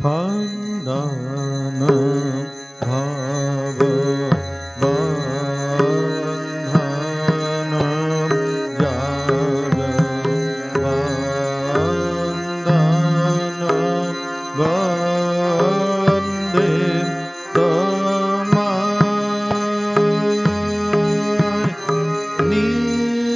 खण्डन भाव बन्धन जग बन्दन वन्दे तमाय निरञ्जन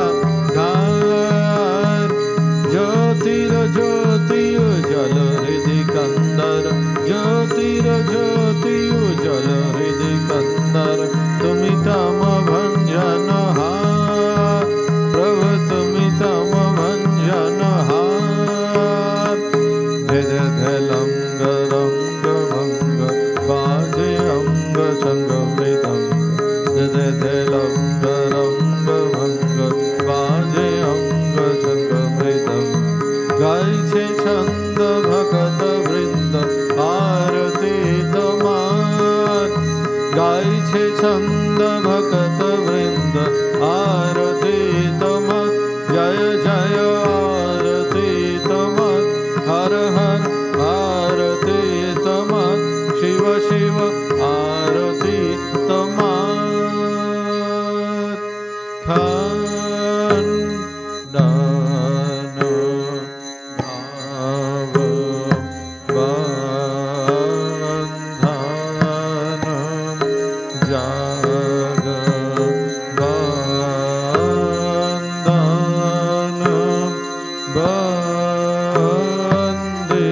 वचनैकाधार ज्योतिर्ज्योति उज्ज्वल हृदि कंदर ज्योतिर्ज्योति उज्ज्वल हृदि कंदर तुमि तम भंजन हार प्रभु तुमि तम भंजन हार धीर धलंग रंग भंग बाजे अंग संग मृदंग धीर धलंग रंग भंग बाजे अंग संग मृदंग गाइछे छंद भगत वृंद आरती तमार गाइछे छंद भगत वृंद आरती तमार जय जय आरती तमार हर हर आरती तमार शिव शिव आरती तमार खंडन भाव बंधन जग बंधन बंदे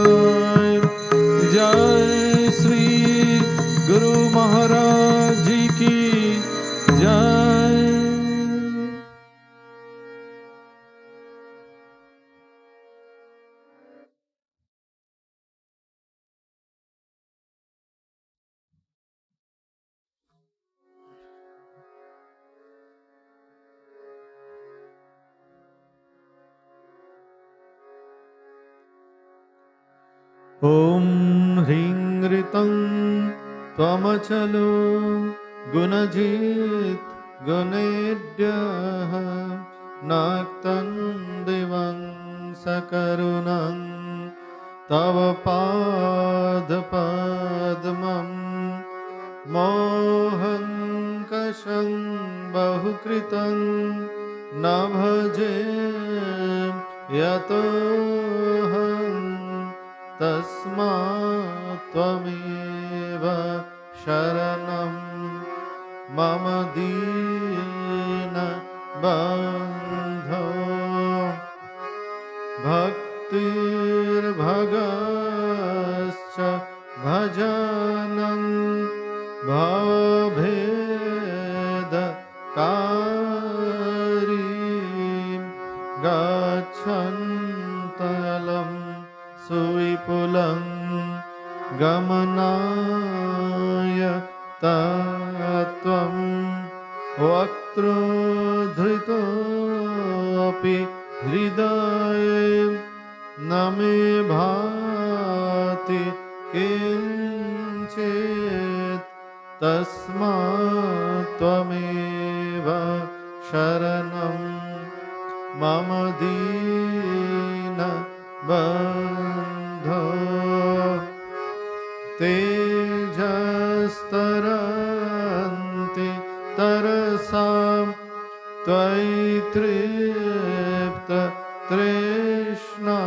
तमाय जय श्री गुरु महाराज जी की जय। ॐ ह्रीं ऋतं त्वमचलो गुणजित् गुणेभ्यः नाक्तं दिवं सकरुणं तव पादपद्मं मोहं कषं बहुकृतं न भजे यतोऽहं तस्मात् त्वमेव शरणं मम दीनबन्धो भक्तिर्भगश्च भजनं भवभेदकारी गच्छन्तलं सुविपुलं गमनाय तत्त्वं वक्तृधृतोऽपि हृदये न मे भाति किञ्चित् तस्मात् त्वमेव शरणं मम दीनबन्धो तेजस्तरन्ति तरसां त्वयि तृप्त तृष्णां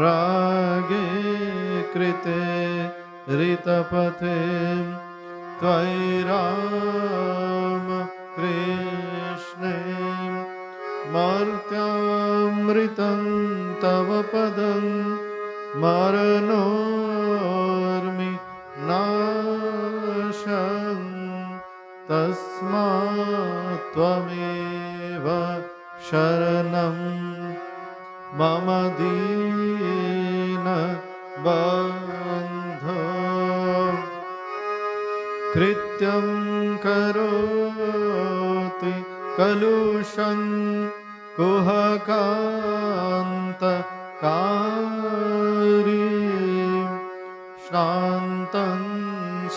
रागे कृते ऋतपथे त्वयि राम कृष्णे मर्त्यामृतं तव पदं मरणोर्मि नाशं तस्मात् त्वमेव शरणं मम दीनबन्धो कृत्यं करोति कलुषं कुहकान्तकारी श्रान्तं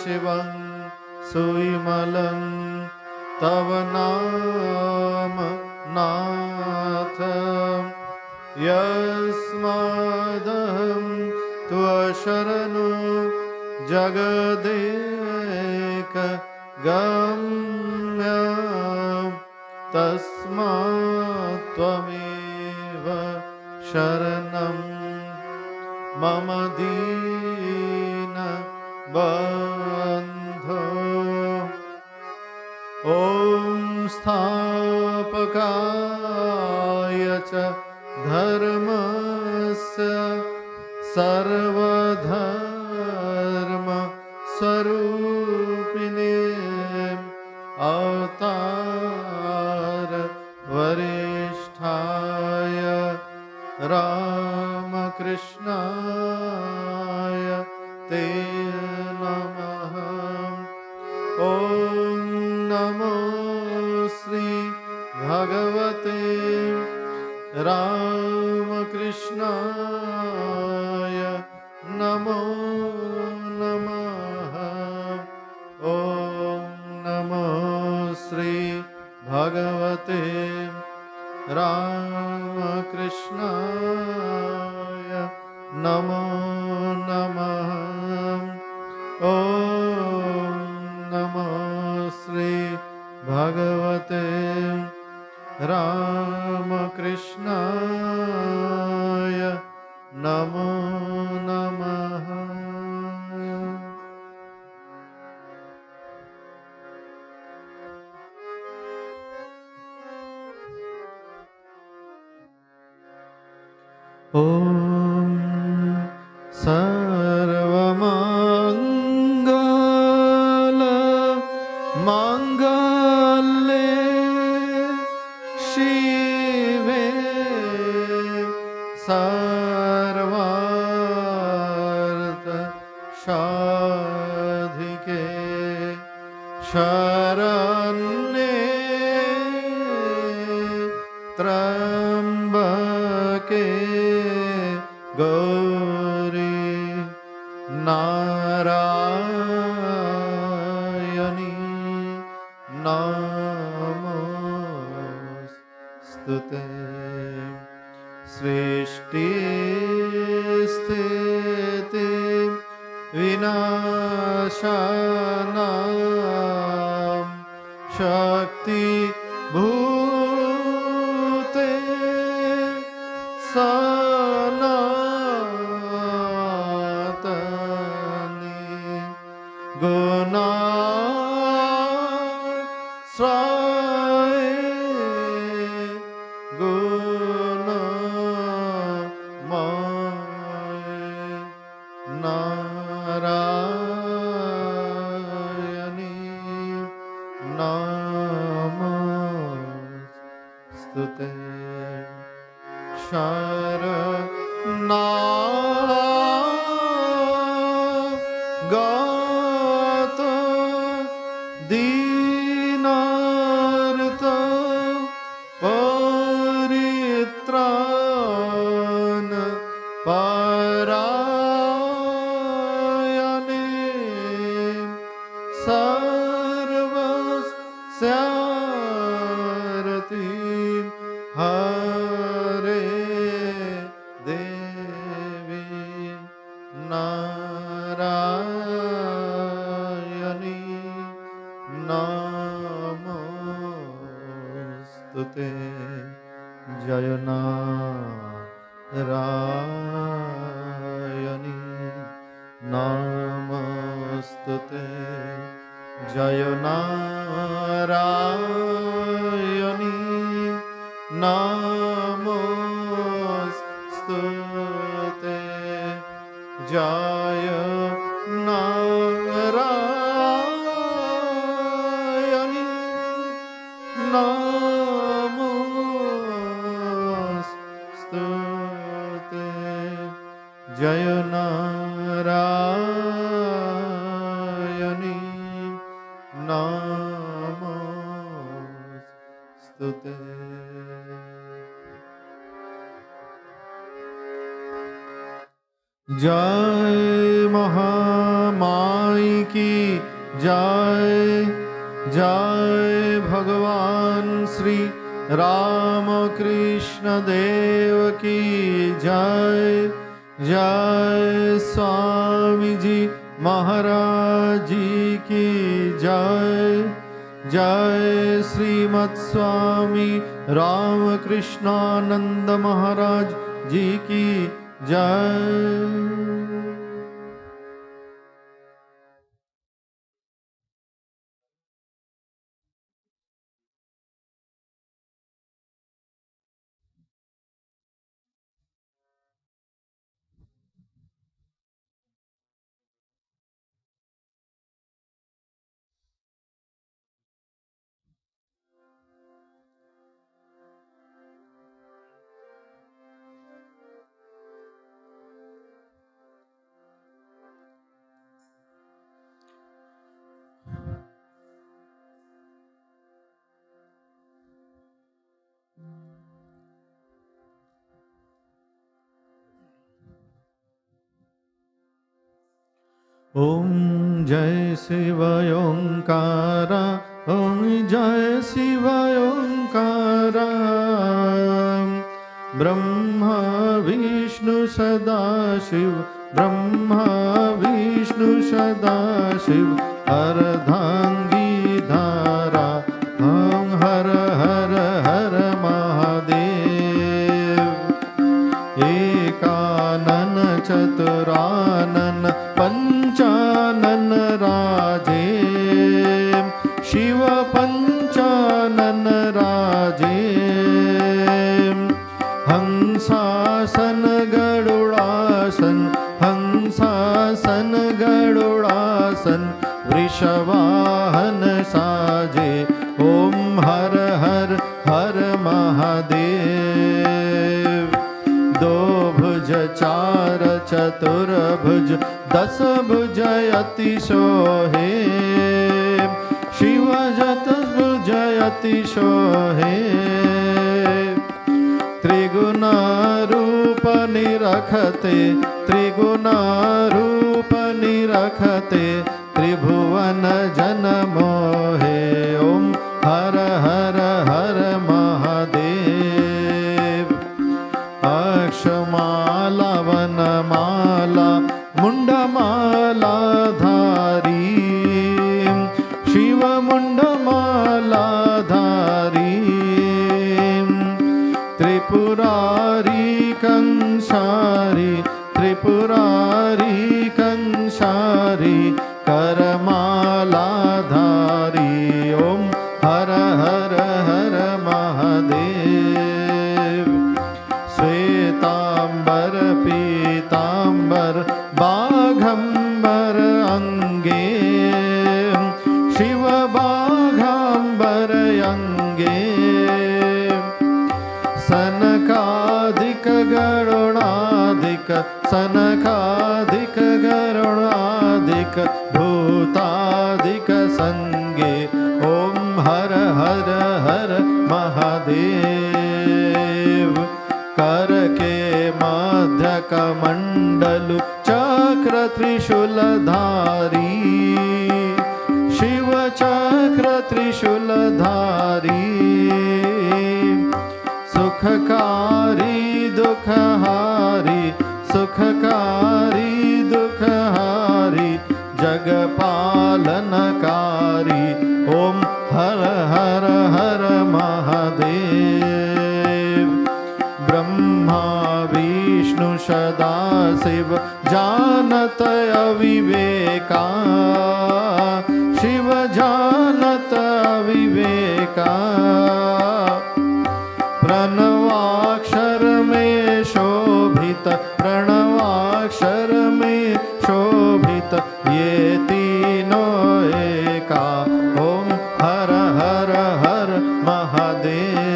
शिवं सुविमलं तव नाम नाथ यस्मादहं त्वशरणो जगदेक गम्य तस्मात् त्वमेव शरणं मम दीनबन्धो बन्धो ॐ स्थापकाय च धर्मस्य सर्वधर्मस्वरूपिणे अवतार वरिष्ठाय रामकृष्णाय ते नमः। ॐ नमो श्री भगवते रामकृष्णाय नमो नमः। ॐ नमो श्री भगवते रामकृष्णाय नमो नमः। ॐ नमो श्री भगवते रामकृष्णाय नमो नमः। ॐ सर्वमङ्गल माङ्गल्ये शिवे सर्वार्थ साधिके शरण्ये त्र्यम्बके गौरी नारायणी नमोस्तुते। सृष्टि स्थिति विनाशानां शक्ति भूते सनातनी गुणाश्रये गुणमये नारायणी नमोस्तुते। शरणागत दीनार्त परित्राण परायणे सर्वस्यार्ति हरे देवी नारायणी नमोस्तुते। जय नारायणी नमोस्तुते। जय नारायणी नमोस्तुते। जय नारायणी नमोस्तुते। जय नारायणी नमोस्तुते। जय महामाई की जय। जय भगवान श्री रामकृष्ण देव की जय। जय स्वामी जी महाराज जी की जय। जय श्रीमद स्वामी रामकृष्णानंद महाराज जी की जय। ॐ जय शिव ओंकार, ॐ जय शिव ओंकार। ब्रह्मा विष्णु सदाशिव, ब्रह्मा विष्णु सदाशिव, अर्धांगी धारा। ॐ हर हर हर महादेव। एकानन चतुरानन पंचानन राजे, शिव पंचानन राजे। हंसासन गरुड़ासन, हंसासन गरुड़ासन, वृषवाहन साजे। ओम हर हर हर महादेव। दो भुज चार चतुर्भुज, दस भुज अति शोहे, शिव जत भुज अति शोहे। त्रिगुण रूप निरखते, त्रिगुण रूप निरखते, त्रिभुवन जन मोहे। ओम हर हर हर महादेव। अक्षमाला वनमाला मुंडमाला धारी, शिव मुंडमाला धारी। त्रिपुरारी कंसारी, त्रिपुरारी कंसारी, करमाला धारी। ओम हर हर हर महादेव। श्वेतांबर पीतांबर बाघंबर अंगे, शिव बाघंबर अंगे। सनकादिक गरुणादिक, सनकादिक गरुणादिक, भूतादिक संगे। ओम हर हर हर महादेव। कर के मध्य कमंडलु चक्र त्रिशूलधारी, शिव चक्र त्रिशूलधारी। सुखकारी दुखहारी, सुखकारी दुखहारी, जगपालनकारी। ओम हर हर हर महादेव। ब्रह्मा विष्णु सदा शिव जानत अविवेका, शिव जानत अविवेका। प्रणवाक्षर में शोभित, प्रणवाक्षर में शोभित, ये तीनों एका। ओम हर हर हर महादेव।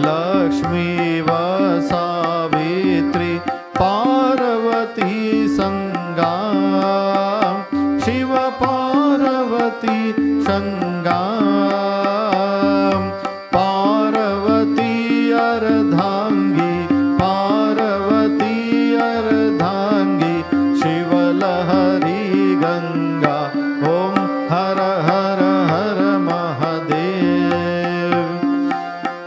लक्ष्मी व सावित्री पार्वती संगा, शिव पार्वती संगा। पार्वती अर्धांगी, पार्वती अर्धांगी, शिवलहरी गंगा। ओम हर हर हर महादेव।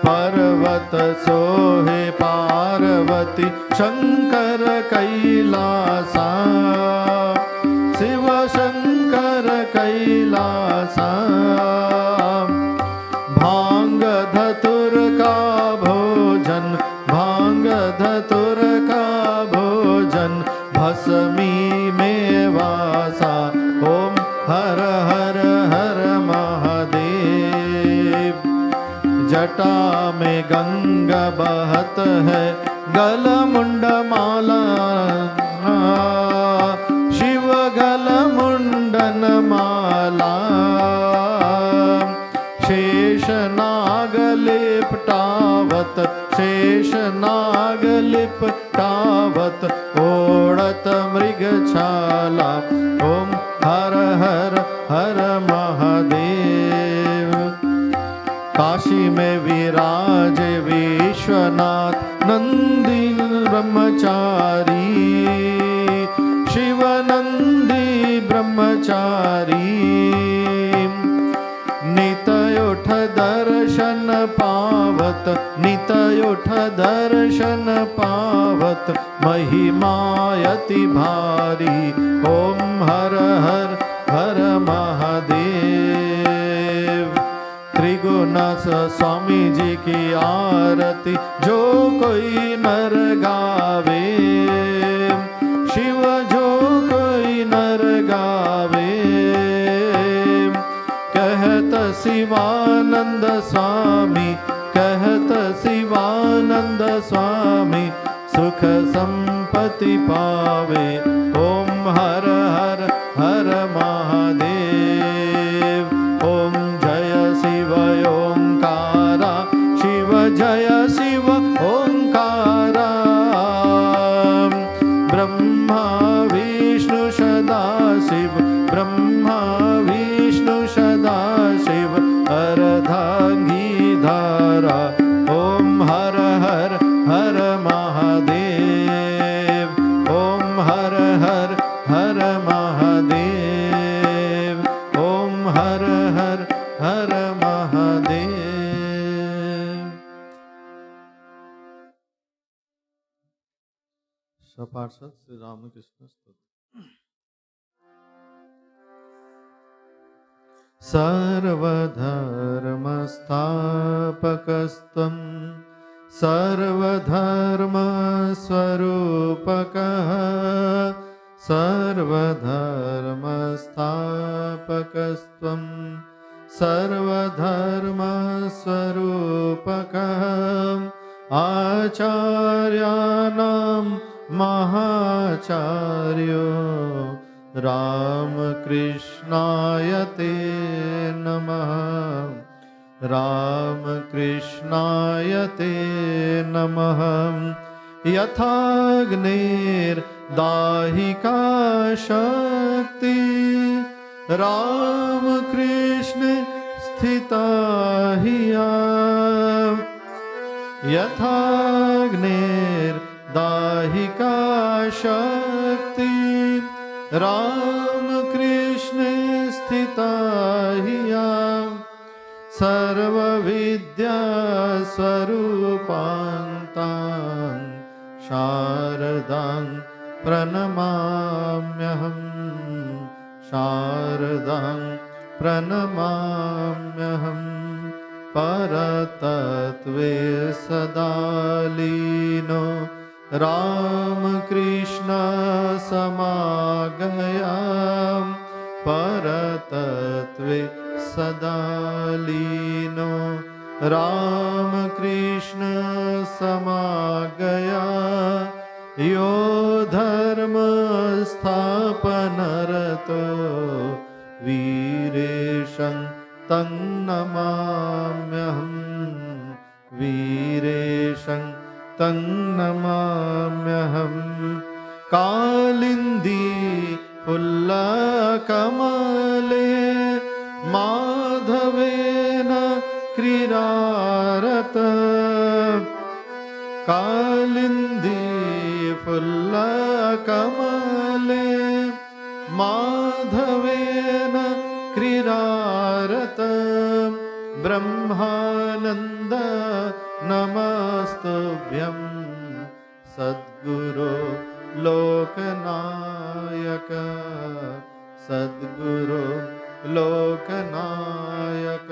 पर्वत सोहे पार्वती शंकर कैलासा, शिव शंकर कैलासा। भांग धतुर का भोजन, भांग धतुर का भोजन, भस्मी में वासा। ओम हर हर हर महादेव। जटा में गंगा बहत है, गल मुंड माला, शिव गल मुंडन माला। शेष नाग लिपटावत, शेष नाग लिपटावत, ओढ़त मृग छाला। ओम हर हर हर महादेव। काशी में विराजे विश्वनाथ नंदी ब्रह्मचारी, शिव ब्रह्मचारी नितयुठ दर्शन पावत नितयुठ दर्शन पावत महिमायति भारी ओम हर हर हर महादेव। त्रिगुणस स्वामी जी की आरती जो कोई नर गावे शिव जो कोई नर गावे कहत शिवानंद स्वामी कहत शिवानंद स्वामी सुख संपत्ति पावे ओम हर हर हर महादेव। ओम जय शिव ओंकारा शिव जय शिव ओंकारा ब्रह्मा विष्णु सदा शिव ब्रह्मा विष्णु सदा शिव अर्धांगी धारा ओम हर हर हर महादेव। ओम हर हर हर महादेव। ओम हर हर हर महादेव। सपार्षद श्री रामकृष्ण स्तुति। सर्वधर्मस्थापकस्त्वं सर्वधर्मस्वरूपकः सर्वधर्मस्थापकस्त्वं सर्वधर्मस्वरूपकः आचार्याणां महाचार्यो रामकृष्णाय ते नमः रामकृष्णाय ते नमः। यथाग्निर्दाहिका शक्ति रामकृष्ण स्थिता हिया यथाग्निर्दाहिका शक्ति रामकृष्ण स्थिता हिया सर्वविद्या स्वरूपान्तां शारदां प्रणमाम्यहं शारदां प्रणमाम्यहं परतत्त्वे सदा लीनो रामकृष्ण समागया परतत्त्वे सदा लीनो रामकृष्ण समागया यो धर्म स्थापनरतो वीरेशं तं नमाम्यहं वीरेशं तं नमाम्यहं कालिन्दी फुल्लकमले माधवेन क्रीडारत कालिन्दी फुल्लकमले माधवेन क्रीडारत ब्रह्मानन्द नमस्तुभ्यं सद्गुरो लोकनायक सद्गुरो लोकनायक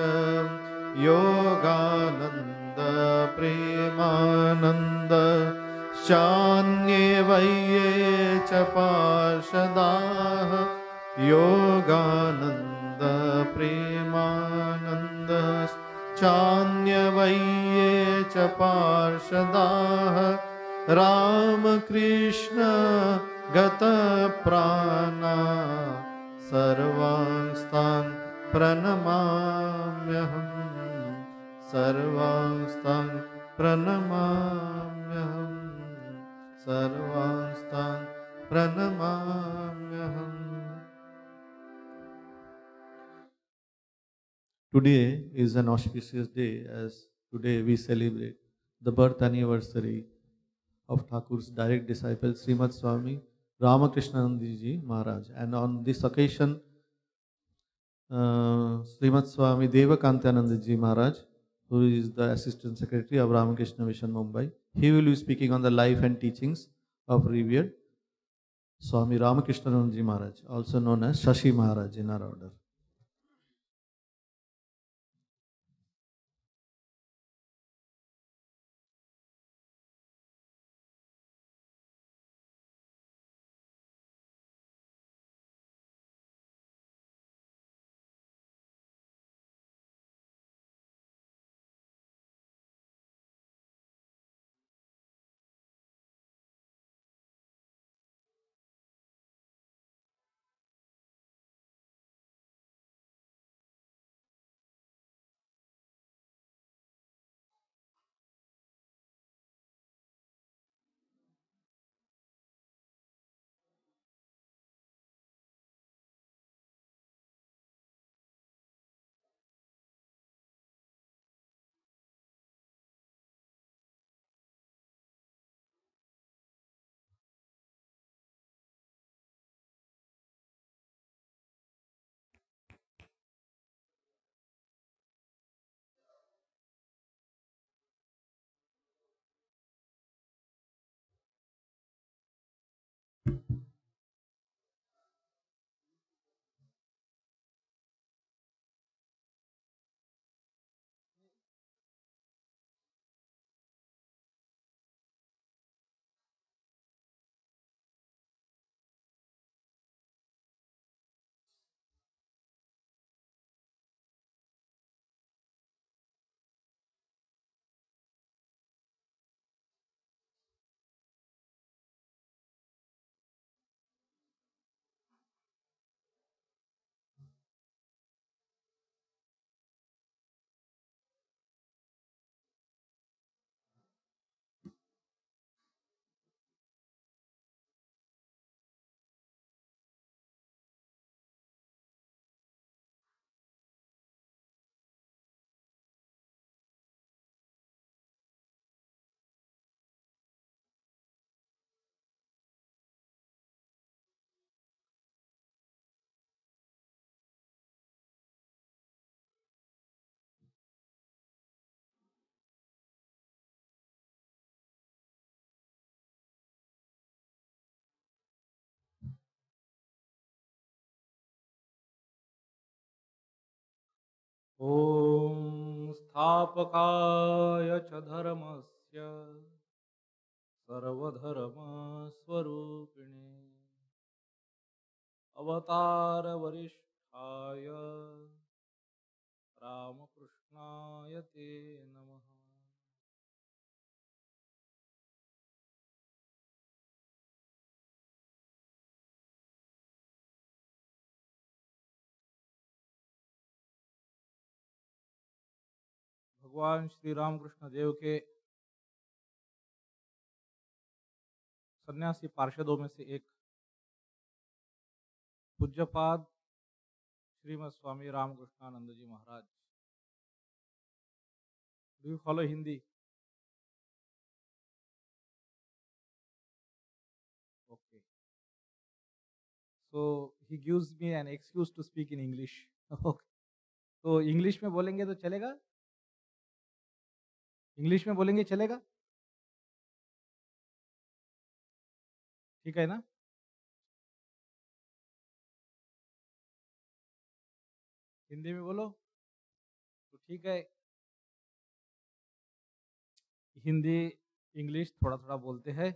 योगानन्द प्रेमानन्द चान्ये वये च पार्षदाः योगानन्द प्रेमानन्द चान्ये वये च पार्षदाः Ramakrishna गतप्राणा सर्वांस्तान् प्रणमाम्यहं सर्वांस्तान् प्रणमाम्यहं सर्वांस्तान् प्रणमाम्यहम्। Today is an auspicious day, as today we celebrate the birth anniversary of Thakur's direct disciple Srimad Swami Ramakrishna ji Maharaj. And on this occasion, Srimad Swami Devakantananda ji Maharaj, who is the Assistant Secretary of Ramakrishna Mission Mumbai, he will be speaking on the life and teachings of revered Swami Ramakrishna ji Maharaj, also known as Shashi Maharaj in our order. ॐ स्थापकाय च धर्मस्य सर्वधर्मस्वरूपिणे अवतारवरिष्ठाय रामकृष्णाय ते नमः। भगवान श्री रामकृष्ण देव के सन्यासी पार्षदों में से एक पूज्यपाद श्रीमद Swami Ramakrishnananda ji Maharaj. Do you follow Hindi? Okay, so he gives me an excuse to speak in English. Okay, तो इंग्लिश में बोलेंगे तो चलेगा? इंग्लिश में बोलेंगे चलेगा? ठीक है ना? हिंदी में बोलो तो ठीक है। हिंदी इंग्लिश थोड़ा थोड़ा बोलते हैं।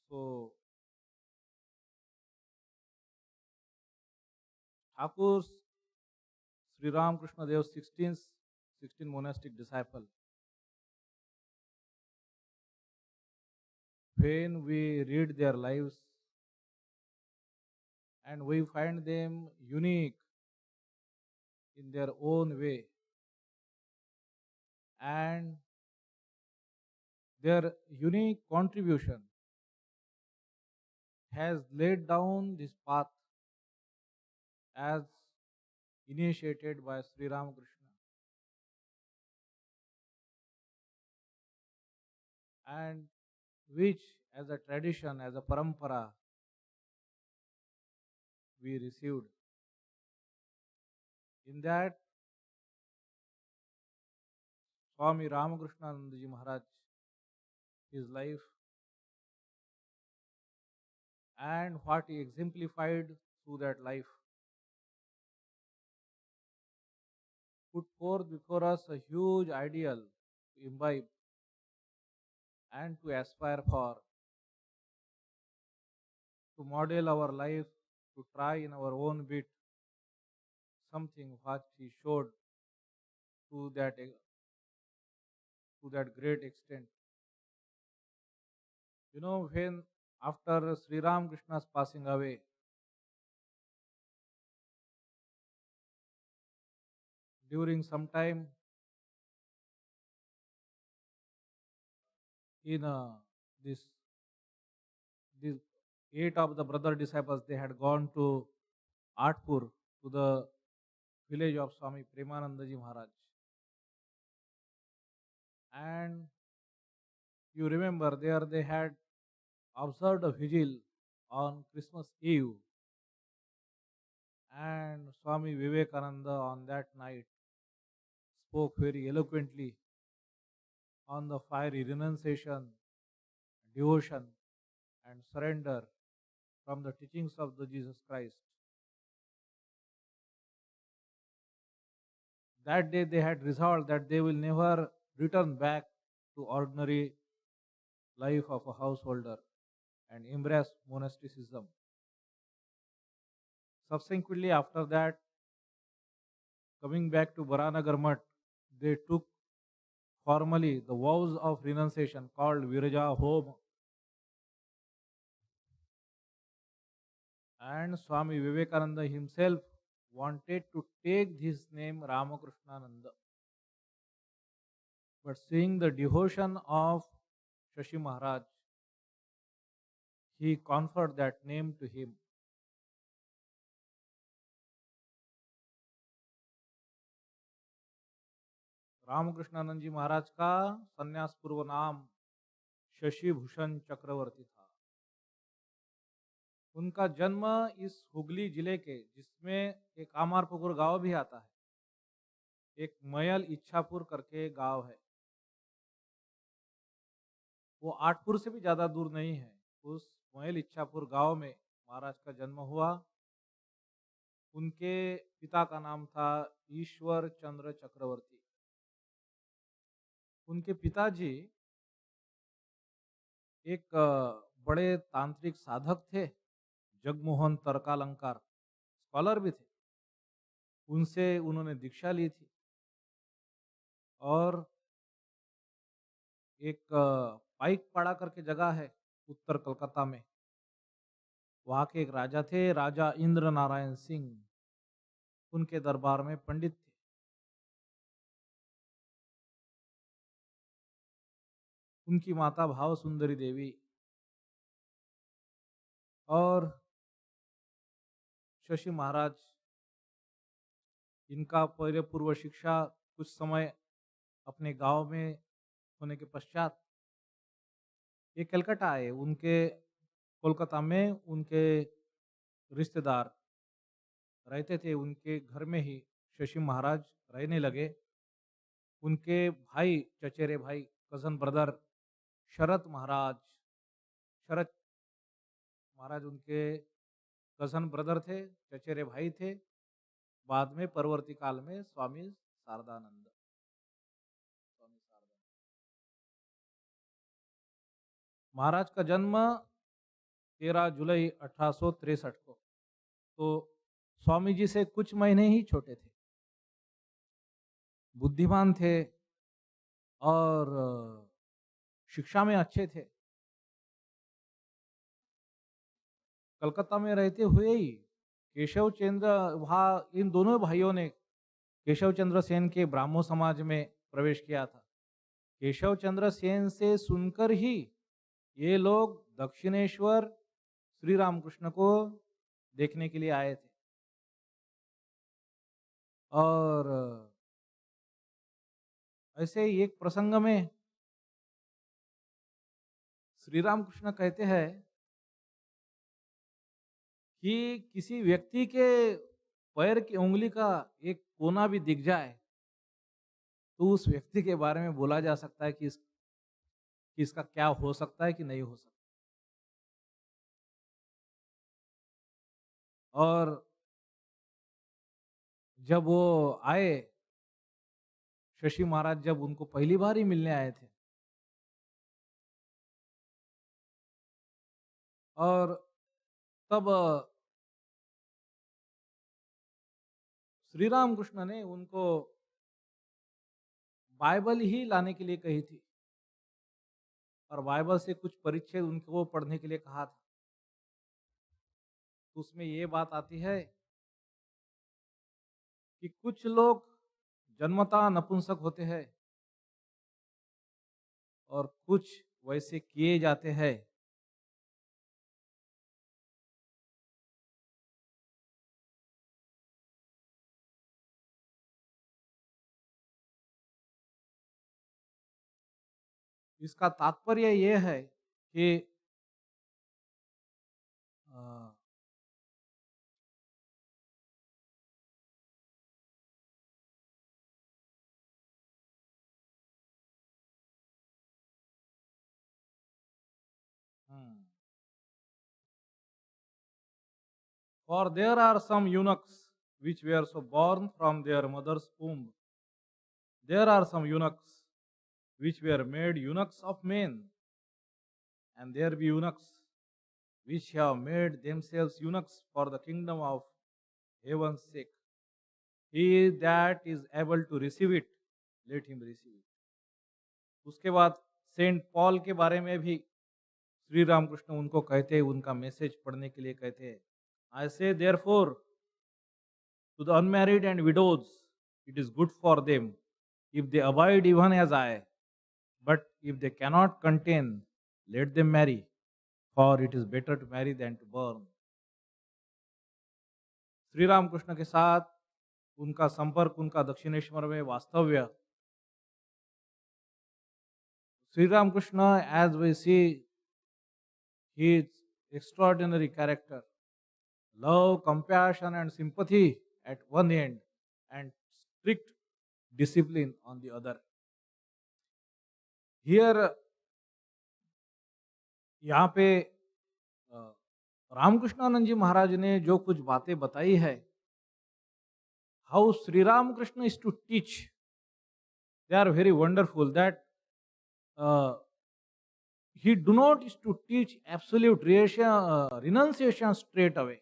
तो Thakur Shri Ramakrishna Dev 16 monastic disciple, when we read their lives and we find them unique in their own way, and their unique contribution has laid down this path as initiated by Sri Ramakrishna. and which as a tradition, as a parampara, we received. In that, Swami Ramakrishna Ji Maharaj, his life and what he exemplified through that life, put forth before us a huge ideal to imbibe and to aspire for, to model our life, to try in our own bit something what he showed to that great extent. You know, when after Sri Ramakrishna's passing away, during some time in this these 8 of the brother disciples, they had gone to Atpur, to the village of Swami Premanandaji Maharaj. And you remember there they had observed a vigil on Christmas Eve, and Swami Vivekananda on that night spoke very eloquently on the fiery renunciation, devotion, and surrender from the teachings of the Jesus Christ. That day they had resolved that they will never return back to ordinary life of a householder and embrace monasticism. Subsequently, after that, coming back to Baranagar Mutt, they took formally the vows of renunciation called Viraja Home. And Swami Vivekananda himself wanted to take this name Ramakrishnananda. But seeing the devotion of Shashi Maharaj, he conferred that name to him. Ramakrishnananda ji महाराज का संन्यास पूर्व नाम शशि भूषण चक्रवर्ती था। उनका जन्म इस हुगली जिले के, जिसमें एक आमारपुकुर गांव भी आता है, एक मयल इच्छापुर करके गांव है, वो आठपुर से भी ज्यादा दूर नहीं है। उस मयल इच्छापुर गांव में महाराज का जन्म हुआ। उनके पिता का नाम था ईश्वर चंद्र चक्रवर्ती। उनके पिताजी एक बड़े तांत्रिक साधक थे, जगमोहन तर्कालंकार, स्कॉलर भी थे। उनसे उन्होंने दीक्षा ली थी और एक पाइक पाड़ा करके जगह है उत्तर कलकत्ता में, वहाँ के एक राजा थे, राजा इंद्र नारायण सिंह, उनके दरबार में पंडित थे। उनकी माता भाव सुंदरी देवी और शशि महाराज, इनका पहले पूर्व शिक्षा कुछ समय अपने गांव में होने के पश्चात ये कलकत्ता आए। उनके कोलकाता में उनके रिश्तेदार रहते थे, उनके घर में ही शशि महाराज रहने लगे। उनके भाई, चचेरे भाई, कजन ब्रदर शरत महाराज उनके कजन ब्रदर थे, चचेरे भाई थे। बाद में परवर्ती काल में स्वामी शारदानंद। महाराज का जन्म 13 जुलाई 1863 को, तो स्वामी जी से कुछ महीने ही छोटे थे। बुद्धिमान थे और शिक्षा में अच्छे थे। कलकत्ता में रहते हुए ही केशव चंद्र, वहाँ इन दोनों भाइयों ने केशव चंद्र सेन के ब्राह्मो समाज में प्रवेश किया था। केशव चंद्र सेन से सुनकर ही ये लोग दक्षिणेश्वर श्री रामकृष्ण को देखने के लिए आए थे। और ऐसे ही एक प्रसंग में श्री राम कृष्ण कहते हैं कि किसी व्यक्ति के पैर की उंगली का एक कोना भी दिख जाए तो उस व्यक्ति के बारे में बोला जा सकता है कि इसका क्या हो सकता है कि नहीं हो सकता। और जब वो आए, शशि महाराज जब उनको पहली बार ही मिलने आए थे, और तब श्री राम कृष्ण ने उनको बाइबल ही लाने के लिए कही थी और बाइबल से कुछ परिच्छेद उनको पढ़ने के लिए कहा था। तो उसमें ये बात आती है कि कुछ लोग जन्मतः नपुंसक होते हैं और कुछ वैसे किए जाते हैं। इसका तात्पर्य ये है कि अ, For there are some eunuchs which were so born from their mother's womb. There are some eunuchs which were made eunuchs of men, and there be eunuchs which have made themselves eunuchs for the kingdom of heaven's sake. He that is able to receive it, let him receive it. उसके बाद Saint Paul के बारे में भी श्री रामकृष्ण उनको कहते हैं, उनका मैसेज पढ़ने के लिए कहते हैं, I say therefore to the unmarried and widows, it is good for them if they abide even as I, but if they cannot contain, let them marry, for it is better to marry than to burn. Shri Ramakrishna के साथ उनका संपर्क, उनका दक्षिणेश्वर में वास्तव्य, Sri Ramakrishna, as we see his extraordinary character, love, compassion, and sympathy at one end, and strict discipline on the other. Here, यहाँ पे रामकृष्णानंद जी महाराज ने जो कुछ बातें बताई है, how Sri Ramakrishna is to teach, they are very wonderful. That he do not is to teach absolute renunciation straight away.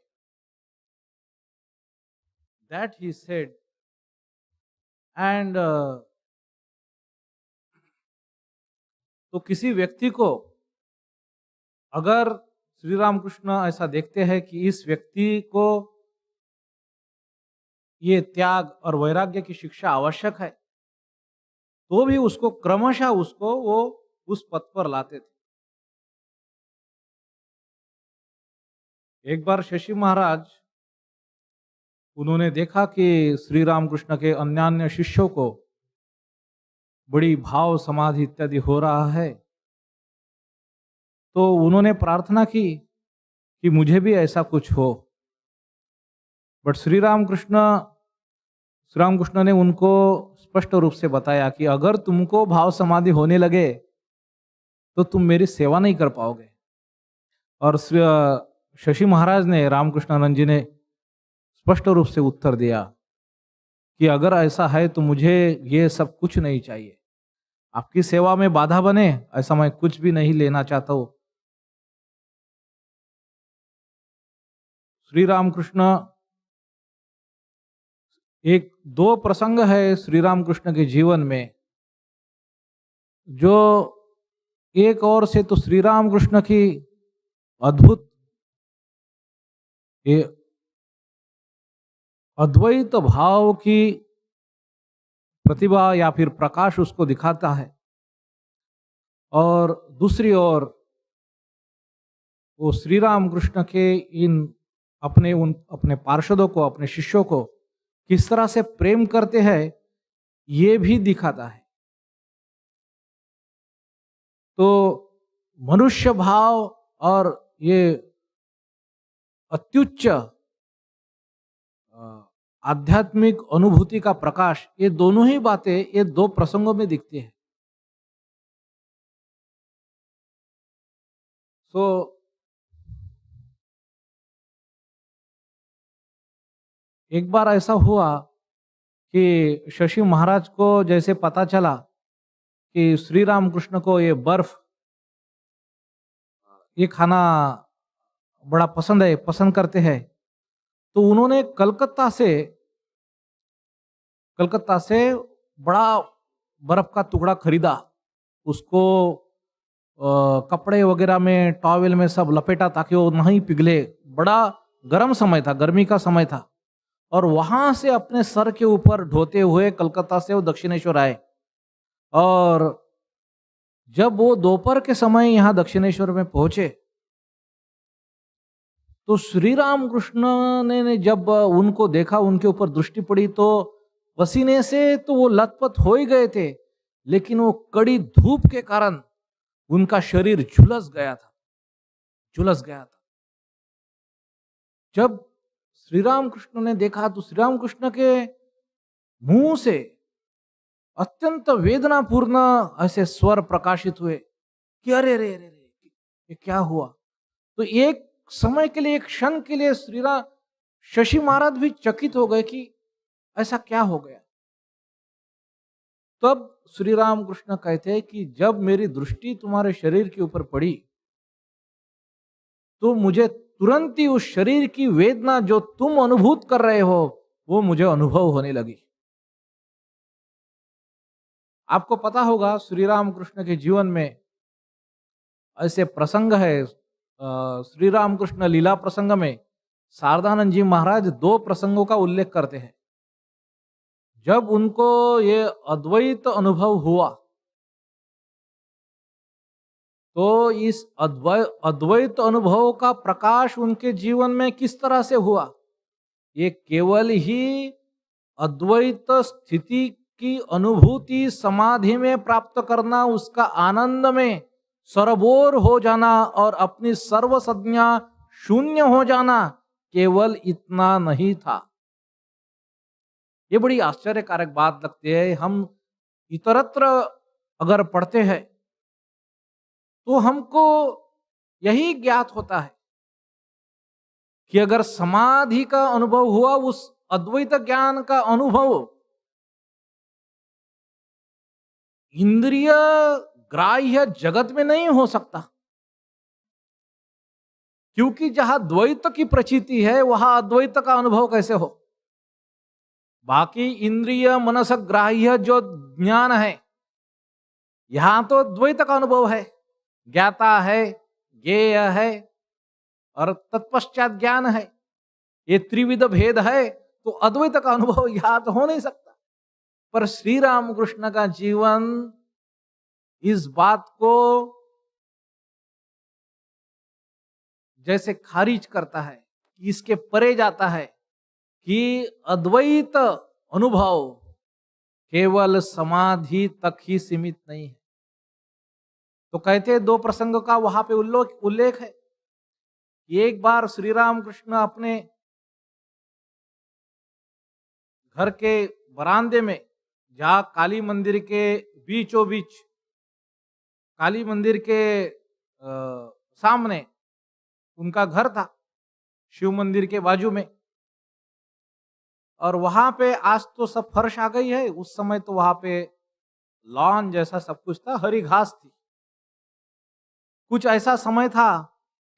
That he said, and तो किसी व्यक्ति को अगर श्री रामकृष्ण ऐसा देखते हैं कि इस व्यक्ति को ये त्याग और वैराग्य की शिक्षा आवश्यक है, तो भी उसको क्रमशः उसको वो उस पथ पर लाते थे। एक बार शशि महाराज, उन्होंने देखा कि श्री रामकृष्ण के अन्य शिष्यों को बड़ी भाव समाधि इत्यादि हो रहा है, तो उन्होंने प्रार्थना की कि मुझे भी ऐसा कुछ हो। बट श्री रामकृष्ण ने उनको स्पष्ट रूप से बताया कि अगर तुमको भाव समाधि होने लगे तो तुम मेरी सेवा नहीं कर पाओगे। और शशि महाराज ने, रामकृष्णानंद जी ने स्पष्ट रूप से उत्तर दिया कि अगर ऐसा है तो मुझे ये सब कुछ नहीं चाहिए, आपकी सेवा में बाधा बने ऐसा मैं कुछ भी नहीं लेना चाहता हूं। श्री रामकृष्ण, एक दो प्रसंग है श्री रामकृष्ण के जीवन में, जो एक ओर से तो श्री रामकृष्ण की अद्भुत अद्वैत भाव की प्रतिभा या फिर प्रकाश उसको दिखाता है, और दूसरी ओर वो श्री रामकृष्ण के अपने पार्षदों को, अपने शिष्यों को किस तरह से प्रेम करते हैं ये भी दिखाता है। तो मनुष्य भाव और ये अत्युच्च आध्यात्मिक अनुभूति का प्रकाश, ये दोनों ही बातें ये दो प्रसंगों में दिखती है। सो एक बार ऐसा हुआ कि शशि महाराज को जैसे पता चला कि श्री राम कृष्ण को ये बर्फ ये खाना बड़ा पसंद है, पसंद करते हैं, तो उन्होंने कलकत्ता से बड़ा बर्फ का टुकड़ा खरीदा, उसको कपड़े वगैरह में, टॉवेल में सब लपेटा ताकि वो नहीं पिघले। बड़ा गर्म समय था, गर्मी का समय था, और वहां से अपने सर के ऊपर ढोते हुए कलकत्ता से वो दक्षिणेश्वर आए। और जब वो दोपहर के समय यहाँ दक्षिणेश्वर में पहुंचे तो श्री राम कृष्ण ने जब उनको देखा, उनके ऊपर दृष्टि पड़ी, तो पसीने से तो वो लथपथ हो ही गए थे, लेकिन वो कड़ी धूप के कारण उनका शरीर झुलस गया था। जब श्री राम कृष्ण ने देखा तो श्री राम कृष्ण के मुंह से अत्यंत वेदनापूर्ण ऐसे स्वर प्रकाशित हुए कि अरे रे रे रे, ये क्या हुआ। तो एक समय के लिए, एक क्षण के लिए शशि महाराज भी चकित हो गए कि ऐसा क्या हो गया। तब श्री राम कृष्ण कहते हैं कि जब मेरी दृष्टि तुम्हारे शरीर के ऊपर पड़ी तो मुझे तुरंत ही उस शरीर की वेदना जो तुम अनुभूत कर रहे हो वो मुझे अनुभव होने लगी। आपको पता होगा श्री राम कृष्ण के जीवन में ऐसे प्रसंग है, श्री राम कृष्ण लीला प्रसंग में शारदानंद जी महाराज दो प्रसंगों का उल्लेख करते हैं। जब उनको ये अद्वैत अनुभव हुआ तो इस अद्वैत अनुभव का प्रकाश उनके जीवन में किस तरह से हुआ, ये केवल ही अद्वैत स्थिति की अनुभूति समाधि में प्राप्त करना, उसका आनंद में सरबोर हो जाना और अपनी सर्व संज्ञा शून्य हो जाना, केवल इतना नहीं था। ये बड़ी आश्चर्यकारक बात लगती है। हम इतरत्र अगर पढ़ते हैं तो हमको यही ज्ञात होता है कि अगर समाधि का अनुभव हुआ, उस अद्वैत ज्ञान का अनुभव इंद्रिय ग्राह्य जगत में नहीं हो सकता, क्योंकि जहां द्वैत की प्रचिति है वहां अद्वैत का अनुभव कैसे हो। बाकी इंद्रिय मनस ग्राह्य जो ज्ञान है, यहां तो द्वैत का अनुभव है, ज्ञाता है, ज्ञेय है और तत्पश्चात ज्ञान है। ये त्रिविध भेद है, तो अद्वैत का अनुभव यहां तो हो नहीं सकता। पर श्री राम कृष्ण का जीवन इस बात को जैसे खारिज करता है, कि इसके परे जाता है कि अद्वैत अनुभव केवल समाधि तक ही सीमित नहीं है। तो कहते हैं दो प्रसंग का वहां पे उल्लेख है। एक बार श्री राम कृष्ण अपने घर के बरामदे में, जहां काली मंदिर के बीचों बीच, काली मंदिर के सामने उनका घर था, शिव मंदिर के बाजू में, और वहां पे आज तो सब फर्श आ गई है, उस समय तो वहां पे लॉन जैसा सब कुछ था, हरी घास थी। कुछ ऐसा समय था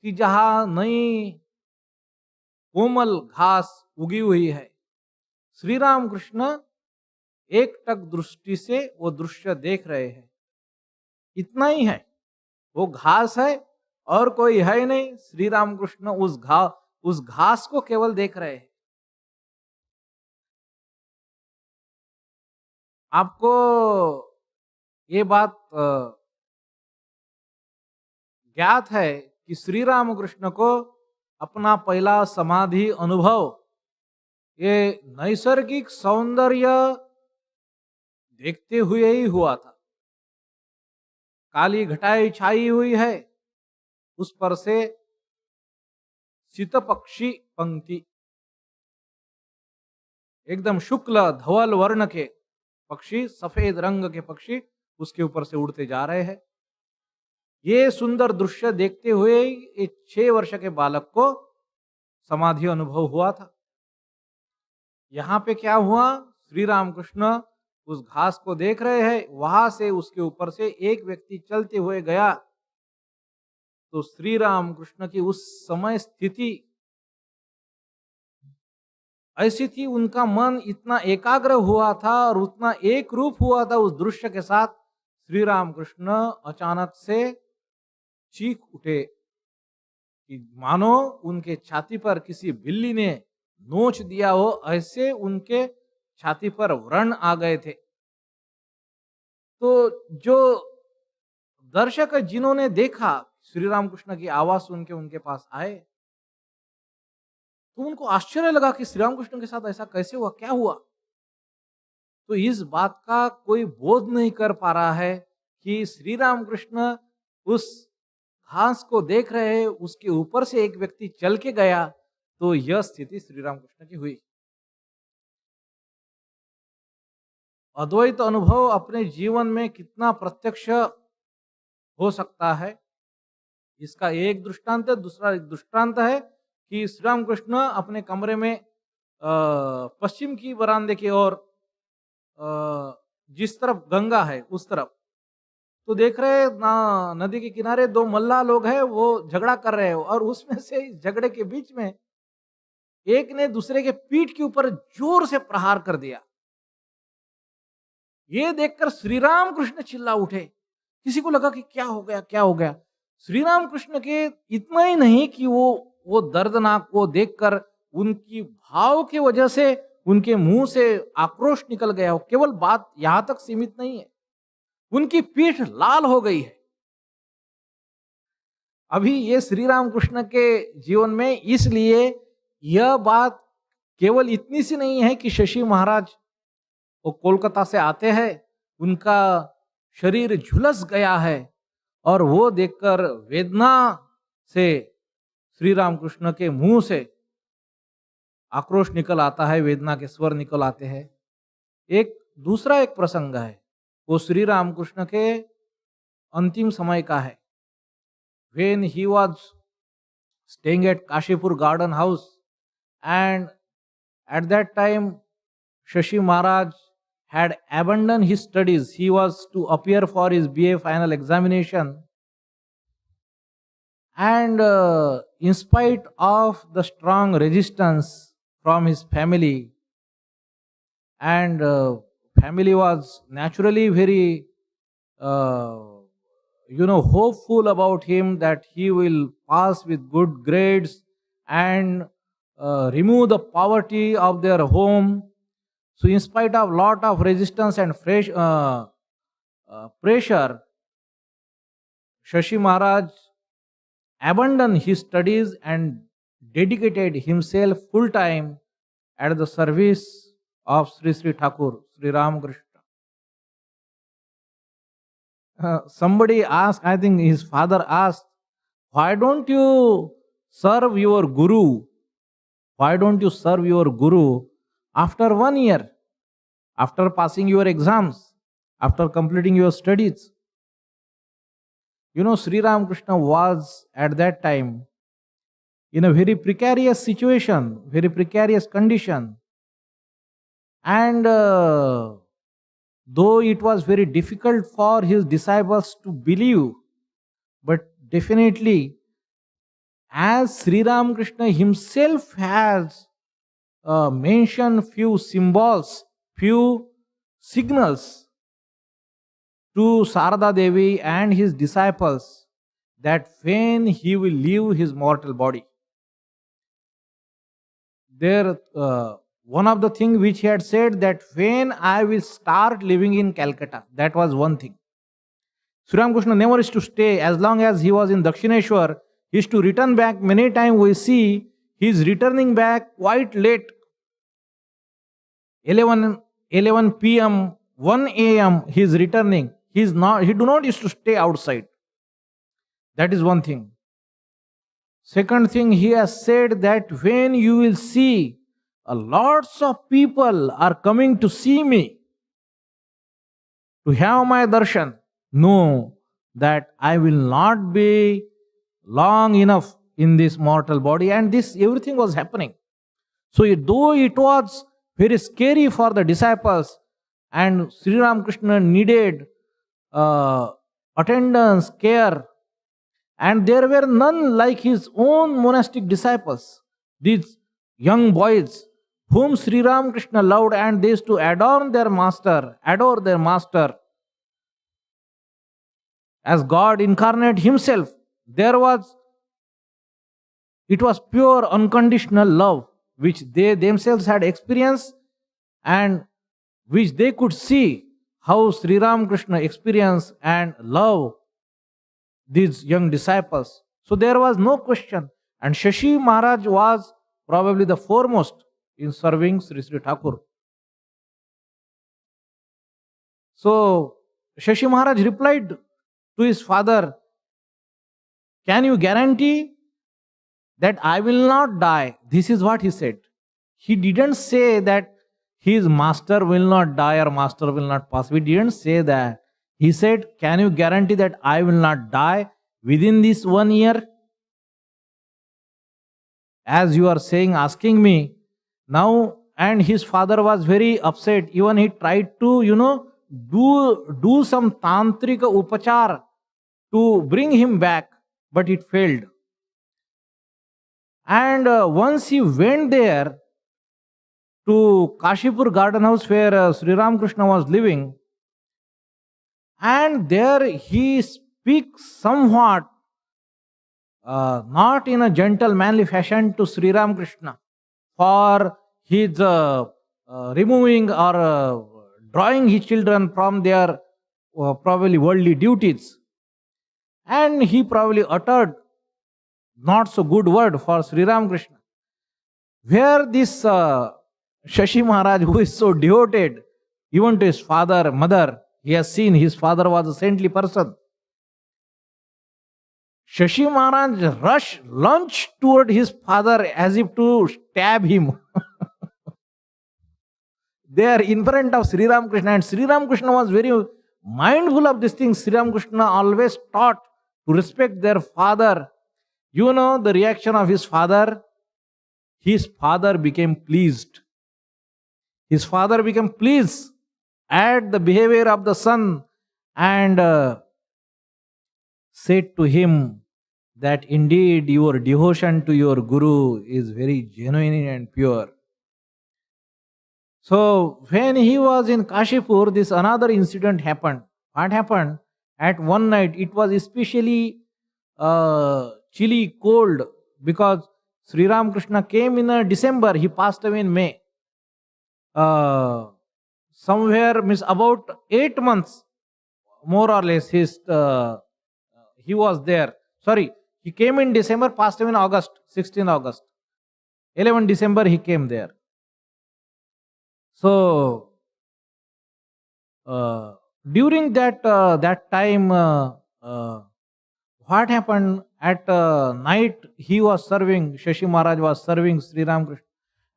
कि जहां नई कोमल घास उगी हुई है। श्री राम कृष्ण एकटक दृष्टि से वो दृश्य देख रहे हैं, इतना ही है, वो घास है और कोई है ही नहीं। श्री राम कृष्ण उस घास को केवल देख रहे हैं। आपको ये बात ज्ञात है कि श्री राम कृष्ण को अपना पहला समाधि अनुभव ये नैसर्गिक सौंदर्य देखते हुए ही हुआ था। काली घटाई छाई हुई है, उस पर से शीतपक्षी पंक्ति, एकदम शुक्ल धवल वर्ण के पक्षी, सफेद रंग के पक्षी उसके ऊपर से उड़ते जा रहे हैं। ये सुंदर दृश्य देखते हुए एक 6 वर्ष के बालक को समाधि अनुभव हुआ था। यहां पे क्या हुआ, श्री रामकृष्ण उस घास को देख रहे हैं, वहां से उसके ऊपर से एक व्यक्ति चलते हुए गया, तो श्री रामकृष्ण की उस समय स्थिति ऐसी थी, उनका मन इतना एकाग्र हुआ था और उतना एक रूप हुआ था उस दृश्य के साथ। श्री रामकृष्ण अचानक से चीख उठे कि मानो उनके छाती पर किसी बिल्ली ने नोच दिया हो, ऐसे उनके छाती पर व्रण आ गए थे। तो जो दर्शक जिन्होंने देखा, श्री रामकृष्ण की आवाज सुन के उनके पास आए, तो उनको आश्चर्य लगा कि श्री रामकृष्ण के साथ ऐसा कैसे हुआ, क्या हुआ। तो इस बात का कोई बोध नहीं कर पा रहा है कि श्री रामकृष्ण उस घास को देख रहे हैं, उसके ऊपर से एक व्यक्ति चल के गया, तो यह स्थिति श्री रामकृष्ण की हुई। अद्वैत अनुभव अपने जीवन में कितना प्रत्यक्ष हो सकता है, इसका एक दृष्टांत है। दूसरा एक दृष्टांत है कि श्री रामकृष्ण अपने कमरे में पश्चिम की बरामदे की ओर, जिस तरफ गंगा है उस तरफ, तो देख रहे नदी के किनारे 2 मल्लाह लोग हैं, वो झगड़ा कर रहे हो, और उसमें से इस झगड़े के बीच में एक ने दूसरे के पीठ के ऊपर जोर से प्रहार कर दिया। ये देखकर श्री रामकृष्ण चिल्ला उठे। किसी को लगा कि क्या हो गया, क्या हो गया। श्री रामकृष्ण के इतना ही नहीं कि वो दर्दनाक को देखकर उनकी भाव की वजह से उनके मुंह से आक्रोश निकल गया हो, केवल बात यहां तक सीमित नहीं है, उनकी पीठ लाल हो गई है। अभी ये श्री रामकृष्ण के जीवन में, इसलिए यह बात केवल इतनी सी नहीं है कि शशि महाराज वो कोलकाता से आते हैं, उनका शरीर झुलस गया है और वो देखकर वेदना से श्री रामकृष्ण के मुंह से आक्रोश निकल आता है, वेदना के स्वर निकल आते हैं। एक दूसरा एक प्रसंग है, वो श्री रामकृष्ण के अंतिम समय का है। When he was staying at Kashipur Garden House, and at that time Shashi Maharaj had abandoned his studies. He was to appear for his BA final examination, and in spite of the strong resistance from his family, and family was naturally very hopeful about him that he will pass with good grades and remove the poverty of their home. So in spite of lot of resistance and pressure, Shashi Maharaj abandoned his studies and dedicated himself full time at the service of Sri Sri Thakur, Sri Ramakrishna. Somebody asked, I think his father asked, why don't you serve your guru? Why don't you serve your guru after 1 year, after passing your exams, after completing your studies? Sri Ramakrishna was at that time in a very precarious situation, very precarious condition. And though it was very difficult for his disciples to believe, but definitely, as Sri Ramakrishna himself has mentioned few symbols, few signals to Sarada Devi and his disciples, that when he will leave his mortal body, there one of the things which he had said, that when I will start living in Calcutta, that was one thing. Sri Ramakrishna never used to stay. As long as he was in Dakshineshwar, he used to return back. Many times we see he is returning back quite late, 11 p.m., 1 a.m. he is returning. He do not used to stay outside. That is one thing. Second thing, he has said that when you will see lots of people are coming to see me, to have my darshan, know that I will not be long enough in this mortal body. And this everything was happening. So though it was very scary for the disciples, and Sri Ramakrishna needed attendance, care, and there were none like his own monastic disciples, these young boys whom Sri Ramakrishna loved, and they used to adore their master as God incarnate himself. It was pure unconditional love which they themselves had experienced, and which they could see how Sri Ramakrishna experienced and love these young disciples. So there was no question. And Shashi Maharaj was probably the foremost in serving Sri Sri Thakur. So Shashi Maharaj replied to his father, "Can you guarantee that I will not die?" This is what he said. He didn't say that his master will not die or master will not pass. We didn't say that. He said, "Can you guarantee that I will not die within this 1 year?" As you are saying, asking me now, and his father was very upset. Even he tried to, do some tantrika upachar to bring him back, but it failed. And once he went there to Kashipur garden house where Sri Ramakrishna was living, and there he speaks somewhat not in a gentle manly fashion to Sri Ramakrishna for his removing or drawing his children from their probably worldly duties. And he probably uttered not so good word for Sri Ramakrishna. Where this Shashi Maharaj, who is so devoted even to his father, mother, he has seen his father was a saintly person. Shashi Maharaj lunged toward his father as if to stab him. There in front of Sri Ramakrishna, and Sri Ramakrishna was very mindful of this thing. Sri Ramakrishna always taught to respect their father. You know the reaction of his father? His father became pleased. His father became pleased at the behavior of the son and said to him that indeed your devotion to your Guru is very genuine and pure. So when he was in Kashipur, this another incident happened. What happened? At one night, it was especially chilly, cold, because Sri Ramakrishna came in December, he passed away in May. Somewhere means about 8 months, more or less, he was there. Sorry, he came in December, passed away in August, 16 August. 11 December he came there. So during that time, what happened at night? He was serving. Shashi Maharaj was serving Sri Ramakrishna,